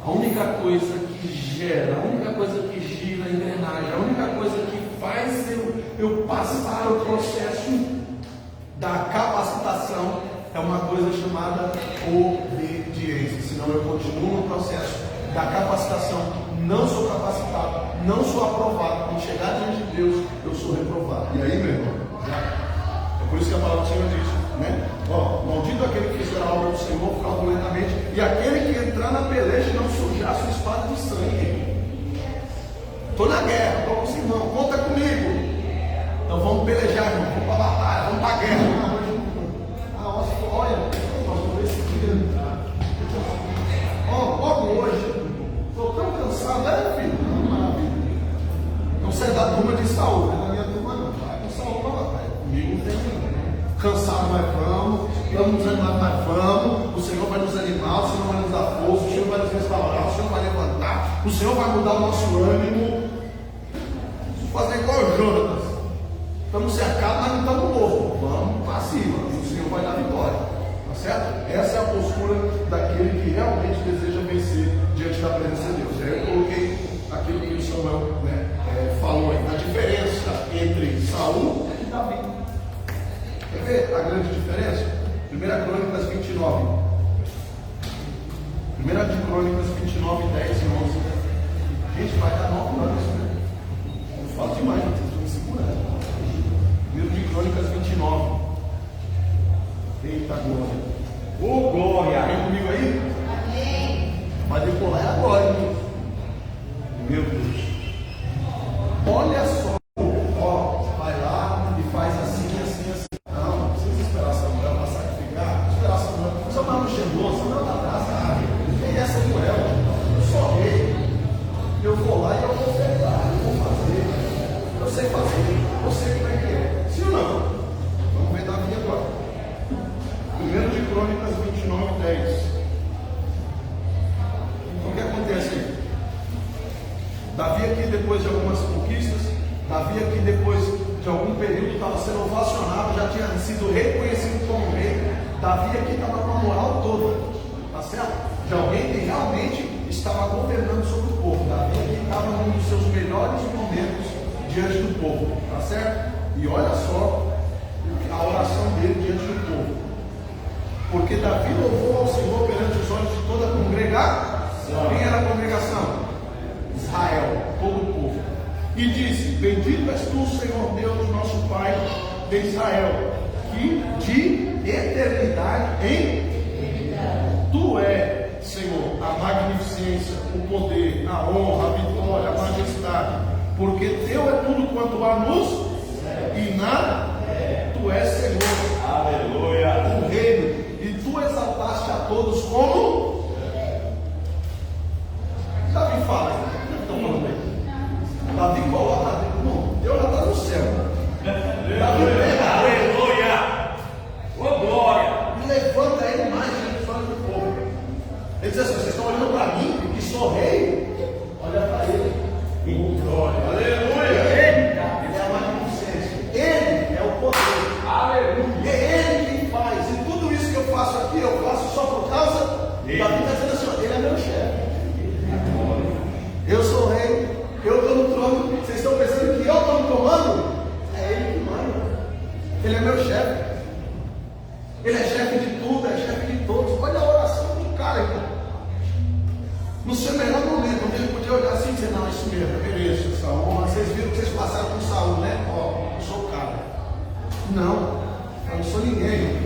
A única coisa que gera, a única coisa que gira a engrenagem, a única coisa que faz eu passar o processo da capacitação é uma coisa chamada obediência. Senão eu continuo no processo da capacitação, não sou capacitado, não sou aprovado. Quando chegar diante de Deus, eu sou reprovado. E aí, meu irmão, é por isso que a palavra do Senhor diz, né? Ó, maldito aquele que fizer a obra do Senhor fraudulentamente, e aquele que entrar na peleja e não sujar sua espada de sangue. Estou na guerra, estou com os irmãos, conta comigo. Então vamos pelejar, irmão, vamos para a batalha, vamos para a guerra. Olha, nós vamos ver esse dia. Logo hoje, estou tão cansado, né, filho? Maravilha. Não sai da turma de Saúl, não é da minha turma, não. Vai com Saúl para a batalha. Comigo não tem ninguém. Cansado, mas vamos desanimar, mas vamos. O Senhor vai nos animar, o Senhor vai nos dar força, o Senhor vai nos restaurar, o Senhor vai levantar, o Senhor vai mudar o nosso ânimo. Fazer igual o Jonas. Estamos cercados, mas não estamos mortos. Vamos para cima, o Senhor vai dar vitória. Tá certo? Essa é a postura daquele que realmente deseja vencer diante da presença de Deus. Aí eu coloquei aquilo que o Samuel falou aí, a diferença entre Saúl e Davi. Quer ver a grande diferença? 1 Crônicas 29. 1 Crônicas 29, 10 e 11. Gente, vai dar 9 anos, né? Eu falo demais, vocês estão me segurando. 1 Crônicas 29. Eita glória. Ô glória! Vem comigo aí? Amém. Vai decolar agora, hein? Meu Deus. Olha só. Vai lá e faz assim, assim, assim. Não, não precisa esperar Samuel para sacrificar. Esperar Samuel. Samuel não chegou, Samuel está atrás. Quem é Samuel? Eu sou rei. Eu vou lá e eu vou ofertar. Eu vou fazer. Eu sei fazer. Eu sei como é que é. Sim ou não? Vamos ver Davi agora. 1 de Crônicas 29, 10. O que acontece aí? Davi aqui, depois de algumas conquistas, Davi aqui, depois de algum período, estava sendo ovacionado, já tinha sido reconhecido como rei. Davi aqui estava com a moral toda, tá certo? De alguém que realmente estava governando sobre o povo. Davi aqui estava num dos seus melhores momentos diante do povo, tá certo? E olha só a oração dele diante do povo. Porque Davi louvou ao Senhor perante os olhos de toda a congregação. Quem era a congregação? Israel, todo o povo. E disse: bendito és tu, Senhor Deus, nosso Pai de Israel, que de eternidade em tu é, Senhor, a magnificência, o poder, a honra, a vitória, a majestade, porque teu é tudo quanto há nos e na tu és, Senhor, aleluia, o reino, e tu exaltaste a todos como Davi fala. Estão falando aí. Davi coloca, não, Deus já está no céu. Davi pega, aleluia, ô glória, e levanta ele mais diante do povo. Ele diz assim: vocês estão olhando para mim, que sou rei, olha para ele. Glória, aleluia. Ele é a magnificência, ele é o poder, aleluia. É ele quem faz, e tudo isso que eu faço aqui, eu faço só por causa. Davi está dizendo assim: ele é meu chefe. Eu sou rei, eu estou no trono. Vocês estão pensando que eu estou no comando? É ele que manda. Ele é meu chefe. Ele é chefe de tudo, é chefe de todos. Olha a oração do cara, irmão. No seu melhor momento, onde ele podia olhar assim e dizer: não, isso mesmo, beleza, essa honra. Vocês viram que vocês passaram com Saúl, né? Ó, eu sou o cara. Não, eu não sou ninguém.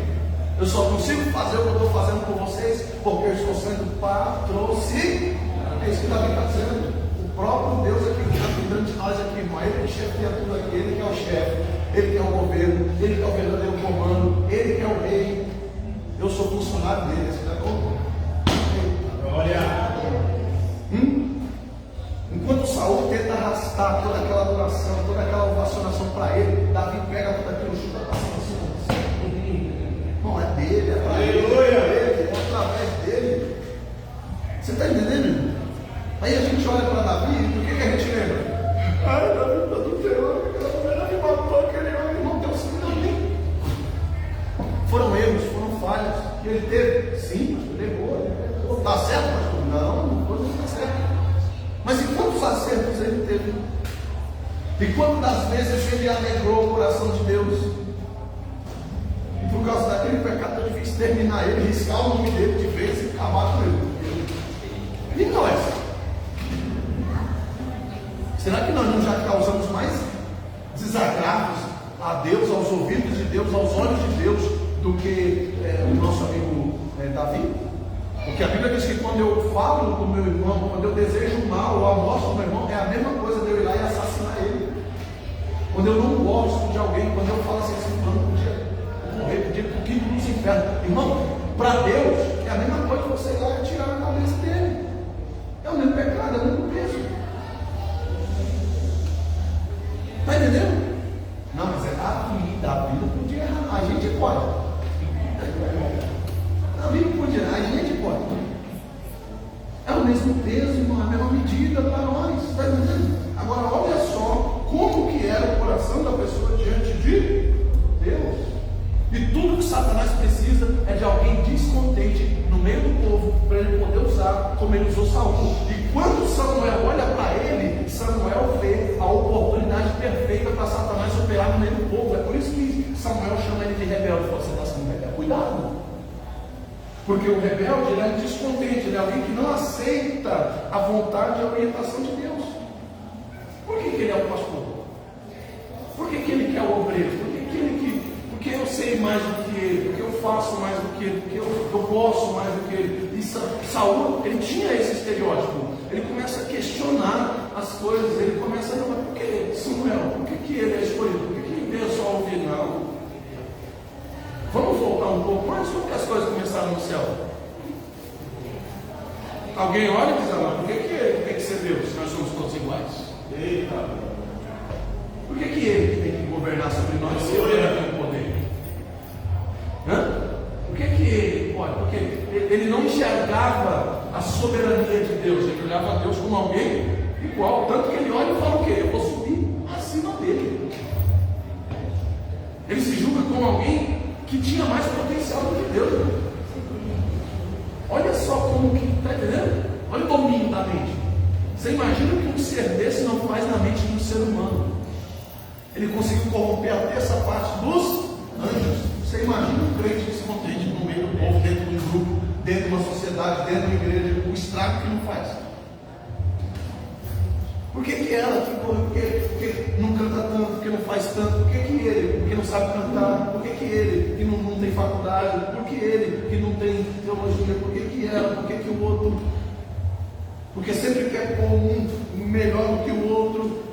Eu só consigo fazer o que eu estou fazendo por vocês porque eu estou sendo patrocinado. É isso que Davi está dizendo. O próprio Deus aqui está cuidando de nós aqui, irmão. Ele que chefia tudo aqui, ele que é o chefe, ele que é o governo, ele que é o verdadeiro comando, ele que é o rei. Eu sou funcionário dele, você está com? Glória! Enquanto Saúl tenta arrastar toda aquela adoração, toda aquela ovacionação para ele, Davi pega tudo aquilo, chuta para cima. olha para Davi, do que a gente lembra? Ai, Davi está adulterando, aquela mulher ali matou aquele homem, não deu sangue também. Foram erros, foram falhas que ele teve. Sim, mas ele errou. Está certo, pastor? Não, não está certo. Mas e quantos acertos ele teve? E quantas das vezes ele alegrou o coração de Deus? E por causa daquele pecado eu devia exterminar ele, riscar o nome dele de vez e acabar com ele. E nós? Será que nós não já causamos mais desagravos a Deus, aos ouvidos de Deus, aos olhos de Deus, do que o nosso amigo Davi? Porque a Bíblia diz que quando eu falo do meu irmão, quando eu desejo mal ou a morte do meu irmão, é a mesma coisa de eu ir lá e assassinar ele. Quando eu não gosto de alguém, quando eu falo assim, esse plano podia morrer, podia ir para o quinto dos infernos. Irmão, para Deus é a mesma coisa que você ir lá e tirar a cabeça dele. É o mesmo pecado, é o mesmo peso. Está entendendo? Não, mas Davi não podia errar. A gente pode. Davi não podia errar, a gente pode. É o mesmo peso, irmão, a mesma medida para nós. Está entendendo? Agora, olha só como que era o coração da pessoa diante de Deus. E tudo que Satanás precisa é de alguém descontente no meio do povo, para ele poder usar como ele usou Saul. E quando Samuel olha para ele, Samuel vê a oportunidade perfeita para Satanás operar no meio do povo. É por isso que Samuel chama ele de rebelde. Você está sendo rebelde? Cuidado! Porque o rebelde ele é descontente, ele é alguém que não aceita a vontade e a orientação de Deus. Por que ele é o pastor? Por que ele quer o obreiro? Porque eu sei mais do que ele, porque eu faço mais do que ele, porque eu posso mais do que ele. E Saul, ele tinha esse estereótipo. Ele começa a questionar as coisas, ele começa a dizer, mas por que Samuel? Por que ele é escolhido? Por que ele veio só ouvir? Não. Vamos voltar um pouco mais, como que as coisas começaram no céu? Alguém olha e diz, por que ele tem que ser Deus, se nós somos todos iguais? Eita! Por que ele tem que governar sobre nós se ele tem o poder? Por que ele pode? Porque ele não enxergava a soberania de Deus, ele olhava a Deus como alguém igual, tanto que ele olha e fala o quê? Eu vou subir acima dele. Ele se julga como alguém que tinha mais potencial do que Deus. Olha só como que, está entendendo? Olha o domínio da mente. Você imagina o que um ser desse não faz na mente de um ser humano? Ele conseguiu corromper até essa parte dos anjos. Você imagina um crente descontente no meio do povo, dentro de um grupo, dentro de uma sociedade, dentro de uma igreja, o estrago que não faz. Por que ela porque não canta tanto, porque não faz tanto? Por que ele, porque não sabe cantar? Por que ele, que não tem faculdade? Por que ele, que não tem teologia? Por que ela? Por que o outro? Porque sempre quer pôr um melhor do que o outro.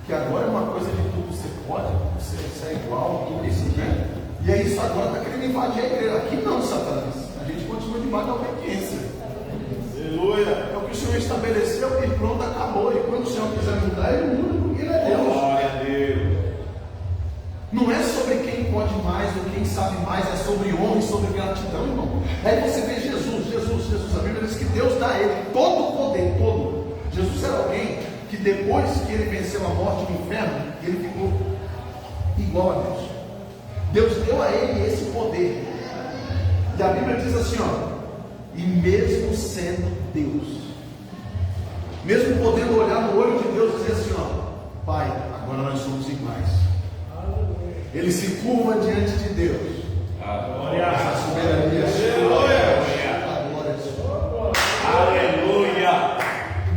Que agora é uma coisa de tudo, você pode, você é igual, tudo isso, né? E aí isso agora está querendo invadir a igreja. Aqui não, Satanás. A gente continua debaixo da obediência. Aleluia. É o que o Senhor estabeleceu e pronto, acabou. E quando o Senhor quiser mudar, ele muda, porque ele é Deus. Glória a Deus. Não é sobre quem pode mais ou quem sabe mais, é sobre honra e sobre gratidão, irmão. Aí você vê Jesus. A Bíblia diz que Deus dá a ele todo o poder, todo. Jesus era alguém que depois que ele venceu a morte no inferno, ele ficou igual a Deus. Deus deu a ele esse poder. E a Bíblia diz assim, e mesmo sendo Deus, mesmo podendo olhar no olho de Deus e dizer assim, Pai, agora nós somos iguais. Ele se curva diante de Deus. Essa soberania Aleluia.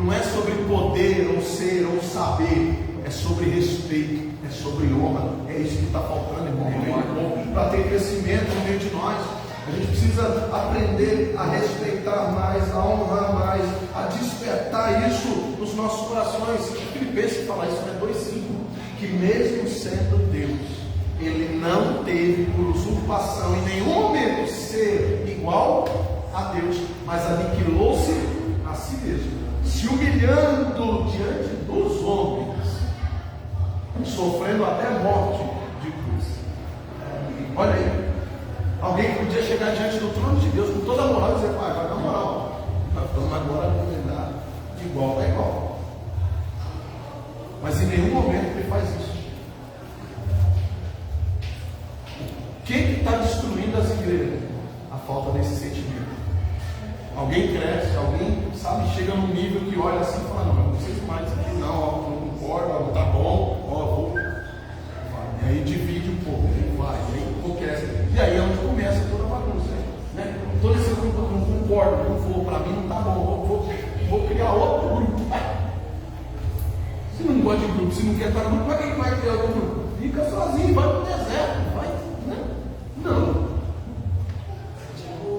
não é sobre poder, ou ser, ou saber, é sobre respeito, é sobre honra. É isso que está faltando, irmão, para ter crescimento no meio de nós. A gente precisa aprender a respeitar mais, a honrar mais, a despertar isso nos nossos corações. Filipenses fala isso, né? 2,5, que mesmo sendo Deus, ele não teve por usurpação em nenhum momento ser igual a Deus, mas aniquilou-se a si mesmo, se humilhando diante dos homens, sofrendo até a morte de cruz. Olha aí, alguém que podia chegar diante do trono de Deus com toda a moral e dizer, Pai, vai dar moral, nós estamos agora condenados. igual é igual. Mas em nenhum momento ele faz isso. O que está destruindo as igrejas? A falta desse sentimento. Alguém cresce, alguém, sabe, chega num nível que olha assim e fala, não, eu não preciso mais disso aqui, não, ó, não concordo, ó, tá bom, ó, vou. E aí divide um pouco, aí vai, aí cresce. E aí é onde começa toda a bagunça. Né? Todo esse grupo, eu não concordo, não vou, para mim não tá bom, vou criar outro grupo. Se não gosta de grupo, se não quer estar no grupo, para quem vai criar outro grupo? Fica sozinho, vai pro deserto, vai, né? Não.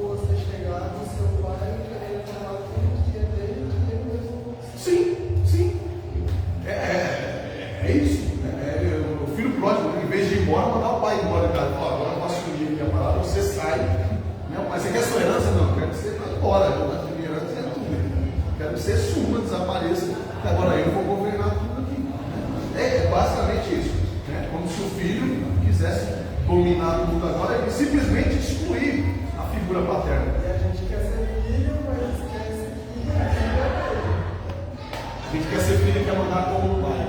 Você chegar no seu pai e querer falar todo dia dele e mesmo. Sim. É isso. O filho pródigo, em vez de ir embora, mandar o pai embora de casa. Agora eu posso assumir aqui a palavra, você sai. Né? Mas você quer sua herança? Não, eu quero que você vá embora. A minha herança é tudo. Quero que você suma, desapareça. Agora eu vou governar tudo aqui. É basicamente isso. Né? Como se o filho quisesse dominar tudo agora e simplesmente excluir a figura paterna. E a gente quer ser filho, mas esquece que a gente é filho. A gente quer ser filho e quer mandar como pai.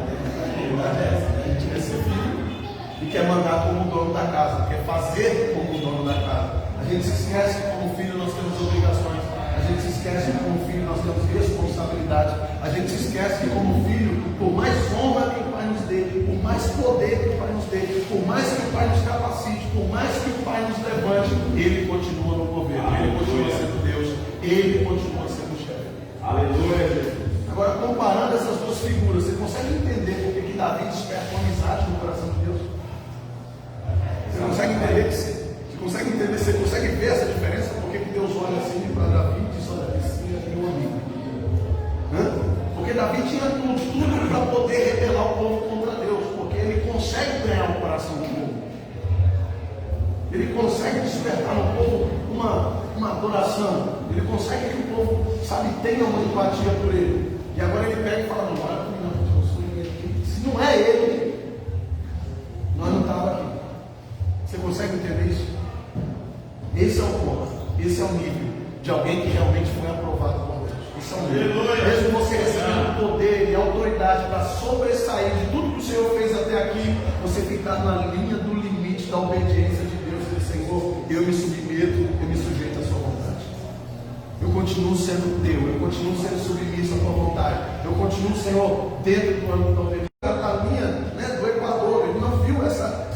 A gente quer ser filho e quer mandar como dono da casa, quer fazer como dono da casa. A gente se esquece que como filho nós temos obrigações. A gente se esquece que como filho nós temos responsabilidade. A gente se esquece que como filho, por mais honra que o pai nos dê, por mais poder que o pai nos dê, por mais que o pai nos capacite, por mais que o pai nos levante, ele continua no governo, ele continua sendo Deus, ele continua sendo o chefe. Aleluia, Jesus. Agora, comparando essas duas figuras, você consegue entender por que Davi desperta uma amizade no coração de Deus? Você consegue entender? Você consegue ver essa diferença? Por que Deus olha assim para Davi e diz: olha, esse é meu amigo? Porque Davi tinha tudo para poder rebelar o povo contra Deus, porque ele consegue ganhar o coração do povo. Ele consegue despertar no povo uma adoração. Ele consegue que o povo, sabe, tenha uma empatia por ele. E agora ele pega e fala: não, olha para mim, não, eu sou ele. Se não é ele, nós não estávamos aqui. Você consegue entender isso? Esse é o ponto, esse é o nível de alguém que realmente foi aprovado por Deus. Esse é o nível. Mesmo você recebendo poder e autoridade para sobressair de tudo que o Senhor fez até aqui, você ficar na linha do limite da obediência de Deus e dizer: Senhor, eu me submeto, eu me sujeito à sua vontade. Eu continuo sendo teu, eu continuo sendo submisso à tua vontade. Eu continuo, Senhor, dentro do âmbito da obediência. A linha, né, do Equador, ele não viu essa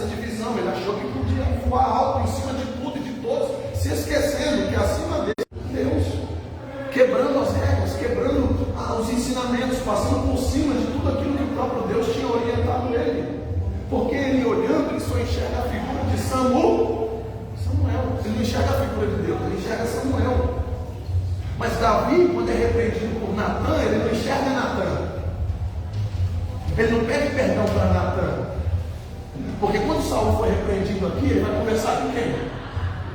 divisão, ele achou que podia voar alto em cima de tudo e de todos, se esquecendo que acima dele, Deus, quebrando as regras, quebrando os ensinamentos, passando por cima de tudo aquilo que o próprio Deus tinha orientado ele. Porque ele olhando, ele só enxerga a figura de Samuel. Ele não enxerga a figura de Deus, ele enxerga Samuel. Mas Davi, quando é repreendido por Natan, ele não enxerga Natan. Ele não pede perdão para Natan. Porque quando Saul foi repreendido aqui, ele vai conversar com quem?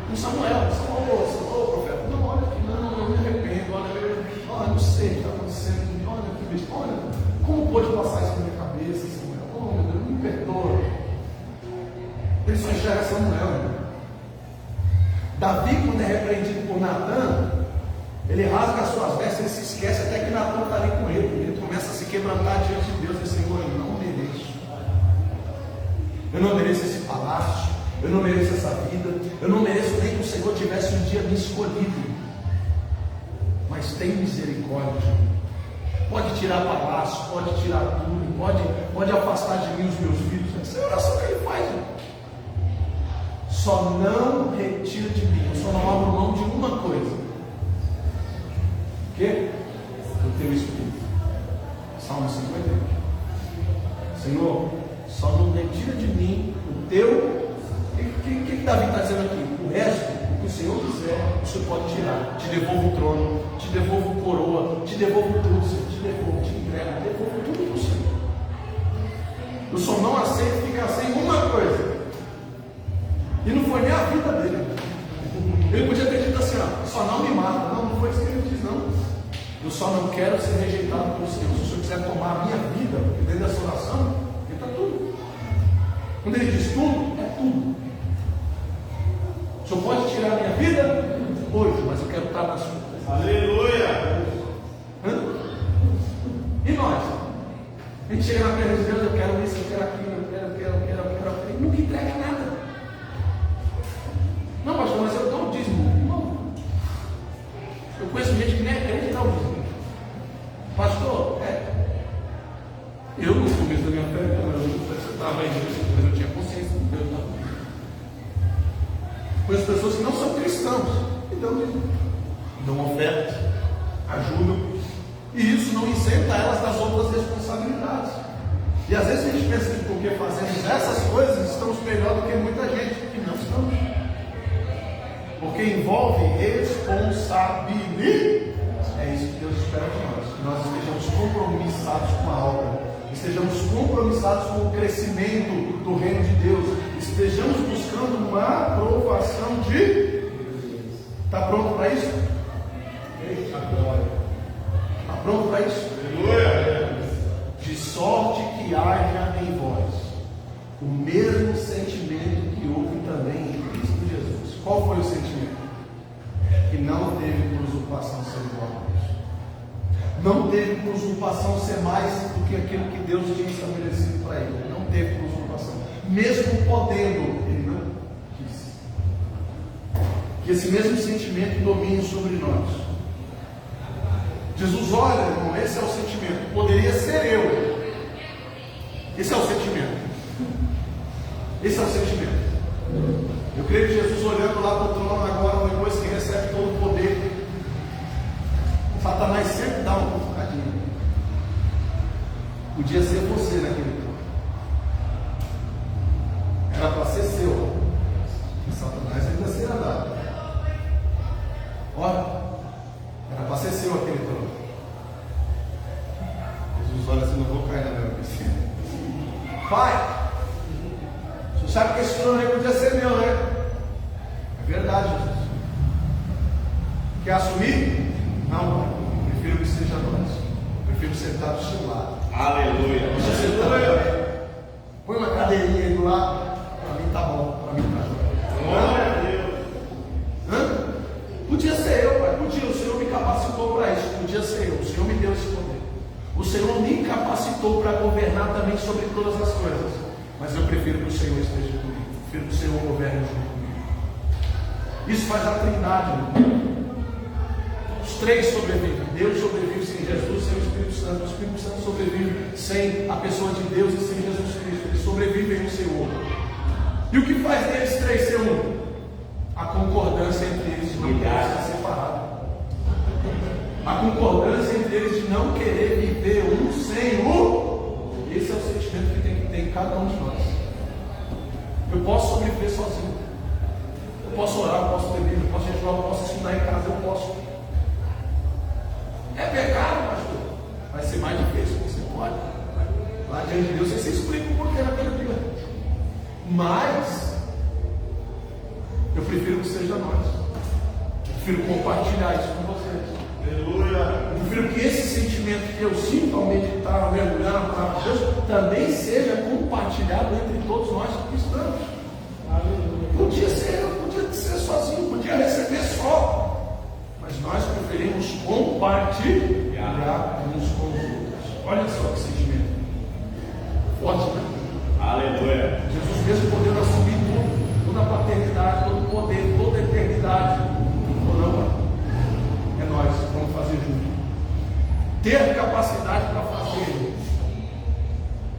Com Samuel. Samuel, profeta, não, olha aqui, não, eu me arrependo, olha, não sei o que está acontecendo, olha, como pôde passar isso na minha cabeça, Samuel? Oh, meu Deus, me perdoa. Ele só enxerga Samuel. Davi, quando é repreendido por Natan, ele rasga as suas vestes, ele se esquece até que Natan está ali com ele. Ele começa a se quebrantar diante de Deus e diz: Senhor, eu não mereço. Eu não mereço esse palácio, eu não mereço essa vida, eu não mereço nem que o Senhor tivesse um dia me escolhido. Mas tem misericórdia. Pode tirar palácio, pode tirar tudo, pode afastar de mim os meus filhos. Essa é a oração que ele faz. Só não retira de mim, eu só não abro mão de uma coisa. O quê? Do teu Espírito. Salmo 51. Senhor, só não retira de mim o teu. O que Davi está dizendo aqui? O resto, o que o Senhor quiser, o Senhor pode tirar. Te devolvo o trono, te devolvo coroa, te devolvo tudo, Senhor. Te devolvo, te entrego, te devolvo tudo para o Senhor. Eu só não aceito ficar sem uma coisa. E não foi nem a vida dele. Ele podia ter dito assim: ó, só não me mata. Não foi isso que ele diz, não. Eu só não quero ser rejeitado pelo Senhor. Se o Senhor quiser tomar a minha vida, porque dentro dessa oração, está tudo. Quando ele diz tudo, é tudo. O Senhor pode tirar a minha vida hoje, mas eu quero estar na sua presença. Aleluia! conheço gente que nem é crente, não. Pastor, eu no começo da minha fé, eu estava aí, mas eu tinha consciência de Deus. Não. Conheço pessoas que não são cristãos, e dão ofertas, ajudam, e isso não isenta elas das outras responsabilidades. E às vezes a gente pensa que porque fazemos essas coisas estamos melhor do que muita gente, e não estamos. Porque envolve responsabilidade. É isso que Deus espera de nós, que nós estejamos compromissados com a obra, estejamos compromissados com o crescimento do reino de Deus, estejamos buscando uma aprovação de Deus. Está pronto para isso? Está pronto para isso? De sorte que haja em vós o mesmo sentimento que houve também em Cristo Jesus. Qual foi o sentimento? Que não teve por usurpação ser igual a Deus. Não teve por usurpação ser mais do que aquilo que Deus tinha estabelecido para ele. Não teve por usurpação. Mesmo podendo, ele não quis. Que esse mesmo sentimento domine sobre nós. Jesus, olha, irmão, esse é o sentimento. Poderia ser eu. Esse é o sentimento. Esse é o sentimento. Eu creio que Jesus, olhando lá para o trono agora, depois que recebe todo o poder, Satanás sempre dá uma cutucadinha. Podia ser você naquele trono. Era para ser seu. E Satanás ainda será dado. Olha, era para ser seu aquele trono. Jesus olha assim, não vou cair na mesma piscina. Pai, o senhor sabe que esse trono aí podia ser meu, né? É verdade, Jesus. Quer assumir? Não, pai. Prefiro que seja nós. Prefiro sentar do seu lado. Aleluia. Deixa sentar aí. Põe uma cadeirinha aí do lado. Para mim tá bom. Para mim tá jóia. Glória a Deus. Podia ser eu, pai. Podia. O Senhor me capacitou para isso. Podia ser eu. O Senhor me deu esse poder. O Senhor me capacitou para governar também sobre todas as coisas. Mas eu prefiro que o Senhor esteja comigo. Prefiro que o Senhor governe junto comigo. Isso faz a Trindade, irmão. Os três sobrevivem. Deus sobrevive sem Jesus, sem o Espírito Santo. O Espírito Santo sobrevive sem a pessoa de Deus e sem Jesus Cristo. Eles sobrevivem no Senhor. E o que faz deles três ser um? A concordância entre eles de não querer estar separado. A concordância entre eles de não querer viver um sem o. Esse é o sentimento que tem que ter em cada um de nós. Eu posso sobreviver sozinho. Eu posso orar, eu posso beber, eu posso jejuar, eu posso estudar em casa, eu posso. É pecado, pastor. Vai ser mais difícil, você pode. Lá diante de Deus, você explica o porquê naquele dia. Mas eu prefiro que seja nós. Eu prefiro compartilhar isso com vocês. Aleluia. Eu prefiro que esse sentimento que eu sinto ao meditar, mergulhar na palavra de Deus, também seja compartilhado entre todos nós cristãos. Podia ser eu, podia ser sozinho, podia receber só. Mas nós preferimos compartilhar uns com os outros. Olha só que sentimento forte, né? Aleluia. Jesus mesmo podendo assumir tudo, toda a paternidade, todo o poder, toda a eternidade. Ou não, é nós, vamos fazer junto. Ter capacidade para fazer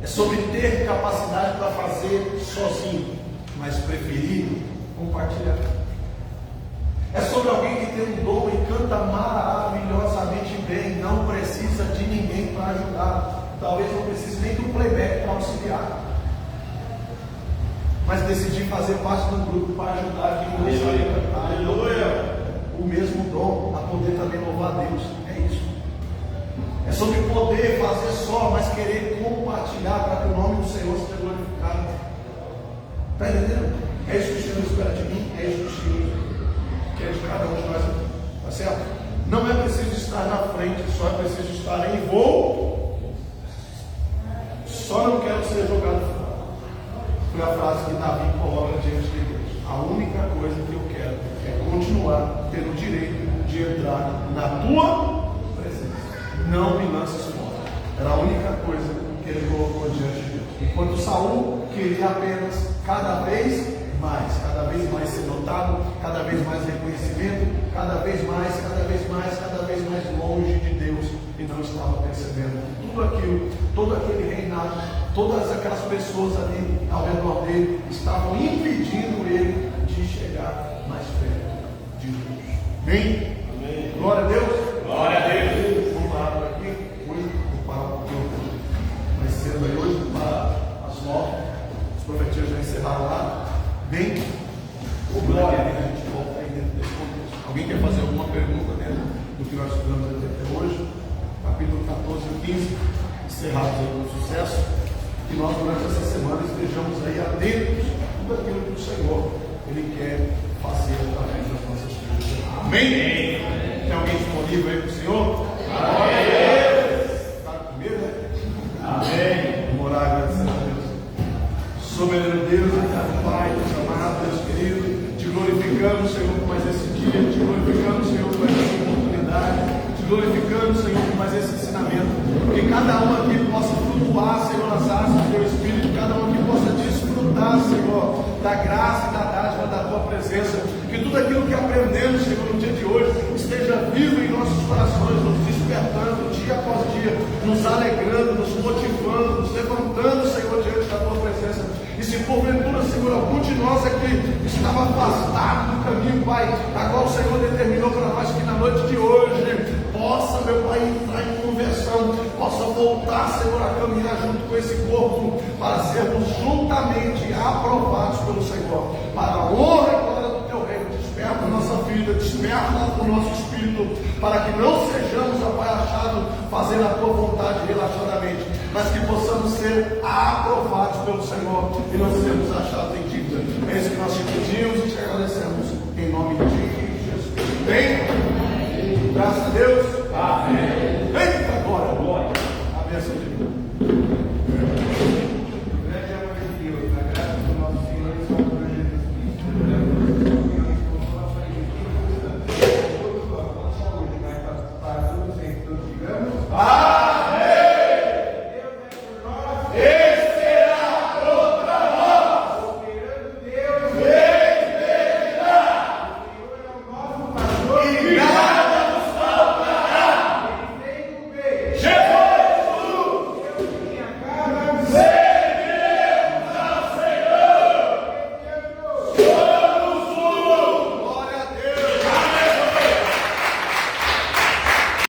é sobre ter capacidade para fazer sozinho, mas preferir compartilhar. É sobre alguém que tem um dom e canta maravilhosamente bem, não precisa de ninguém para ajudar, talvez não precise nem do playback para auxiliar, mas decidir fazer parte de um grupo para ajudar quem não sabe cantar. Aleluia. O mesmo dom a poder também louvar a Deus. É isso. É sobre poder fazer só, mas querer compartilhar para que o nome do Senhor seja glorificado. Está entendendo? É isso que o Senhor espera de mim, é isso que o Senhor quer de cada um de nós. Está certo? Não é preciso estar na frente, só é preciso estar em voo. Só não quero ser jogado fora. Foi a frase que Davi coloca diante de Deus. A única coisa que eu quero é continuar tendo o direito de entrar na tua presença. Não me lances fora. Era a única coisa que ele colocou diante de Deus. Enquanto Saul queria apenas cada vez mais ser notado resultado, cada vez mais reconhecimento, cada vez mais longe de Deus, e não estava percebendo que tudo aquilo, todo aquele reinado, todas aquelas pessoas ali ao redor dele estavam impedindo ele de chegar mais perto de Deus. Amém? Amém. Glória a Deus. Glória a Deus. Vamos lá por aqui. Hoje vou parar um pouquinho mais cedo aí. Hoje vou parar às 9. Os profetias já encerraram lá. Bem, glória a Deus. A gente volta aí dentro desse contexto. Alguém quer fazer alguma pergunta dentro do que nós estudamos até hoje? Capítulo 14 e 15, encerrados aí com sucesso. Que nós durante essa semana estejamos aí atentos a tudo aquilo que o Senhor Ele quer fazer através das nossas vidas. Amém? Tem alguém disponível aí para o Senhor? Amém. Está comigo, né? Amém. Vamos orar agradecendo a Deus. Soberano Deus, eterno Pai, Deus amado, Deus querido, te glorificamos, Senhor, por mais esse dia, te glorificamos, Senhor, por mais essa oportunidade, te glorificamos, Senhor, por mais esse ensinamento, que cada um aqui possa flutuar, Senhor, nas asas do teu Espírito, cada um aqui possa desfrutar, Senhor, da graça e da dádiva da tua presença, que tudo aquilo que aprendemos, Senhor, no dia de hoje, esteja vivo em nossos corações, nos despertando dia após dia, nos alegrando, nos motivando, nos levantando, Senhor, diante da tua presença. E se porventura, Senhor, algum de nós aqui estava afastado do caminho, Pai, a qual o Senhor determinou para nós que na noite de hoje possa, meu Pai, entrar em conversão, possa voltar, Senhor, a caminhar junto com esse corpo, para sermos juntamente aprovados pelo Senhor, para a honra e glória do teu reino. Desperta a nossa vida, desperta o nosso espírito, para que não sejamos, ó Pai, achados fazendo a tua vontade relaxadamente, mas que possamos ser aprovados pelo Senhor e não sermos achados em dívida. É isso que nós te pedimos e te agradecemos em nome de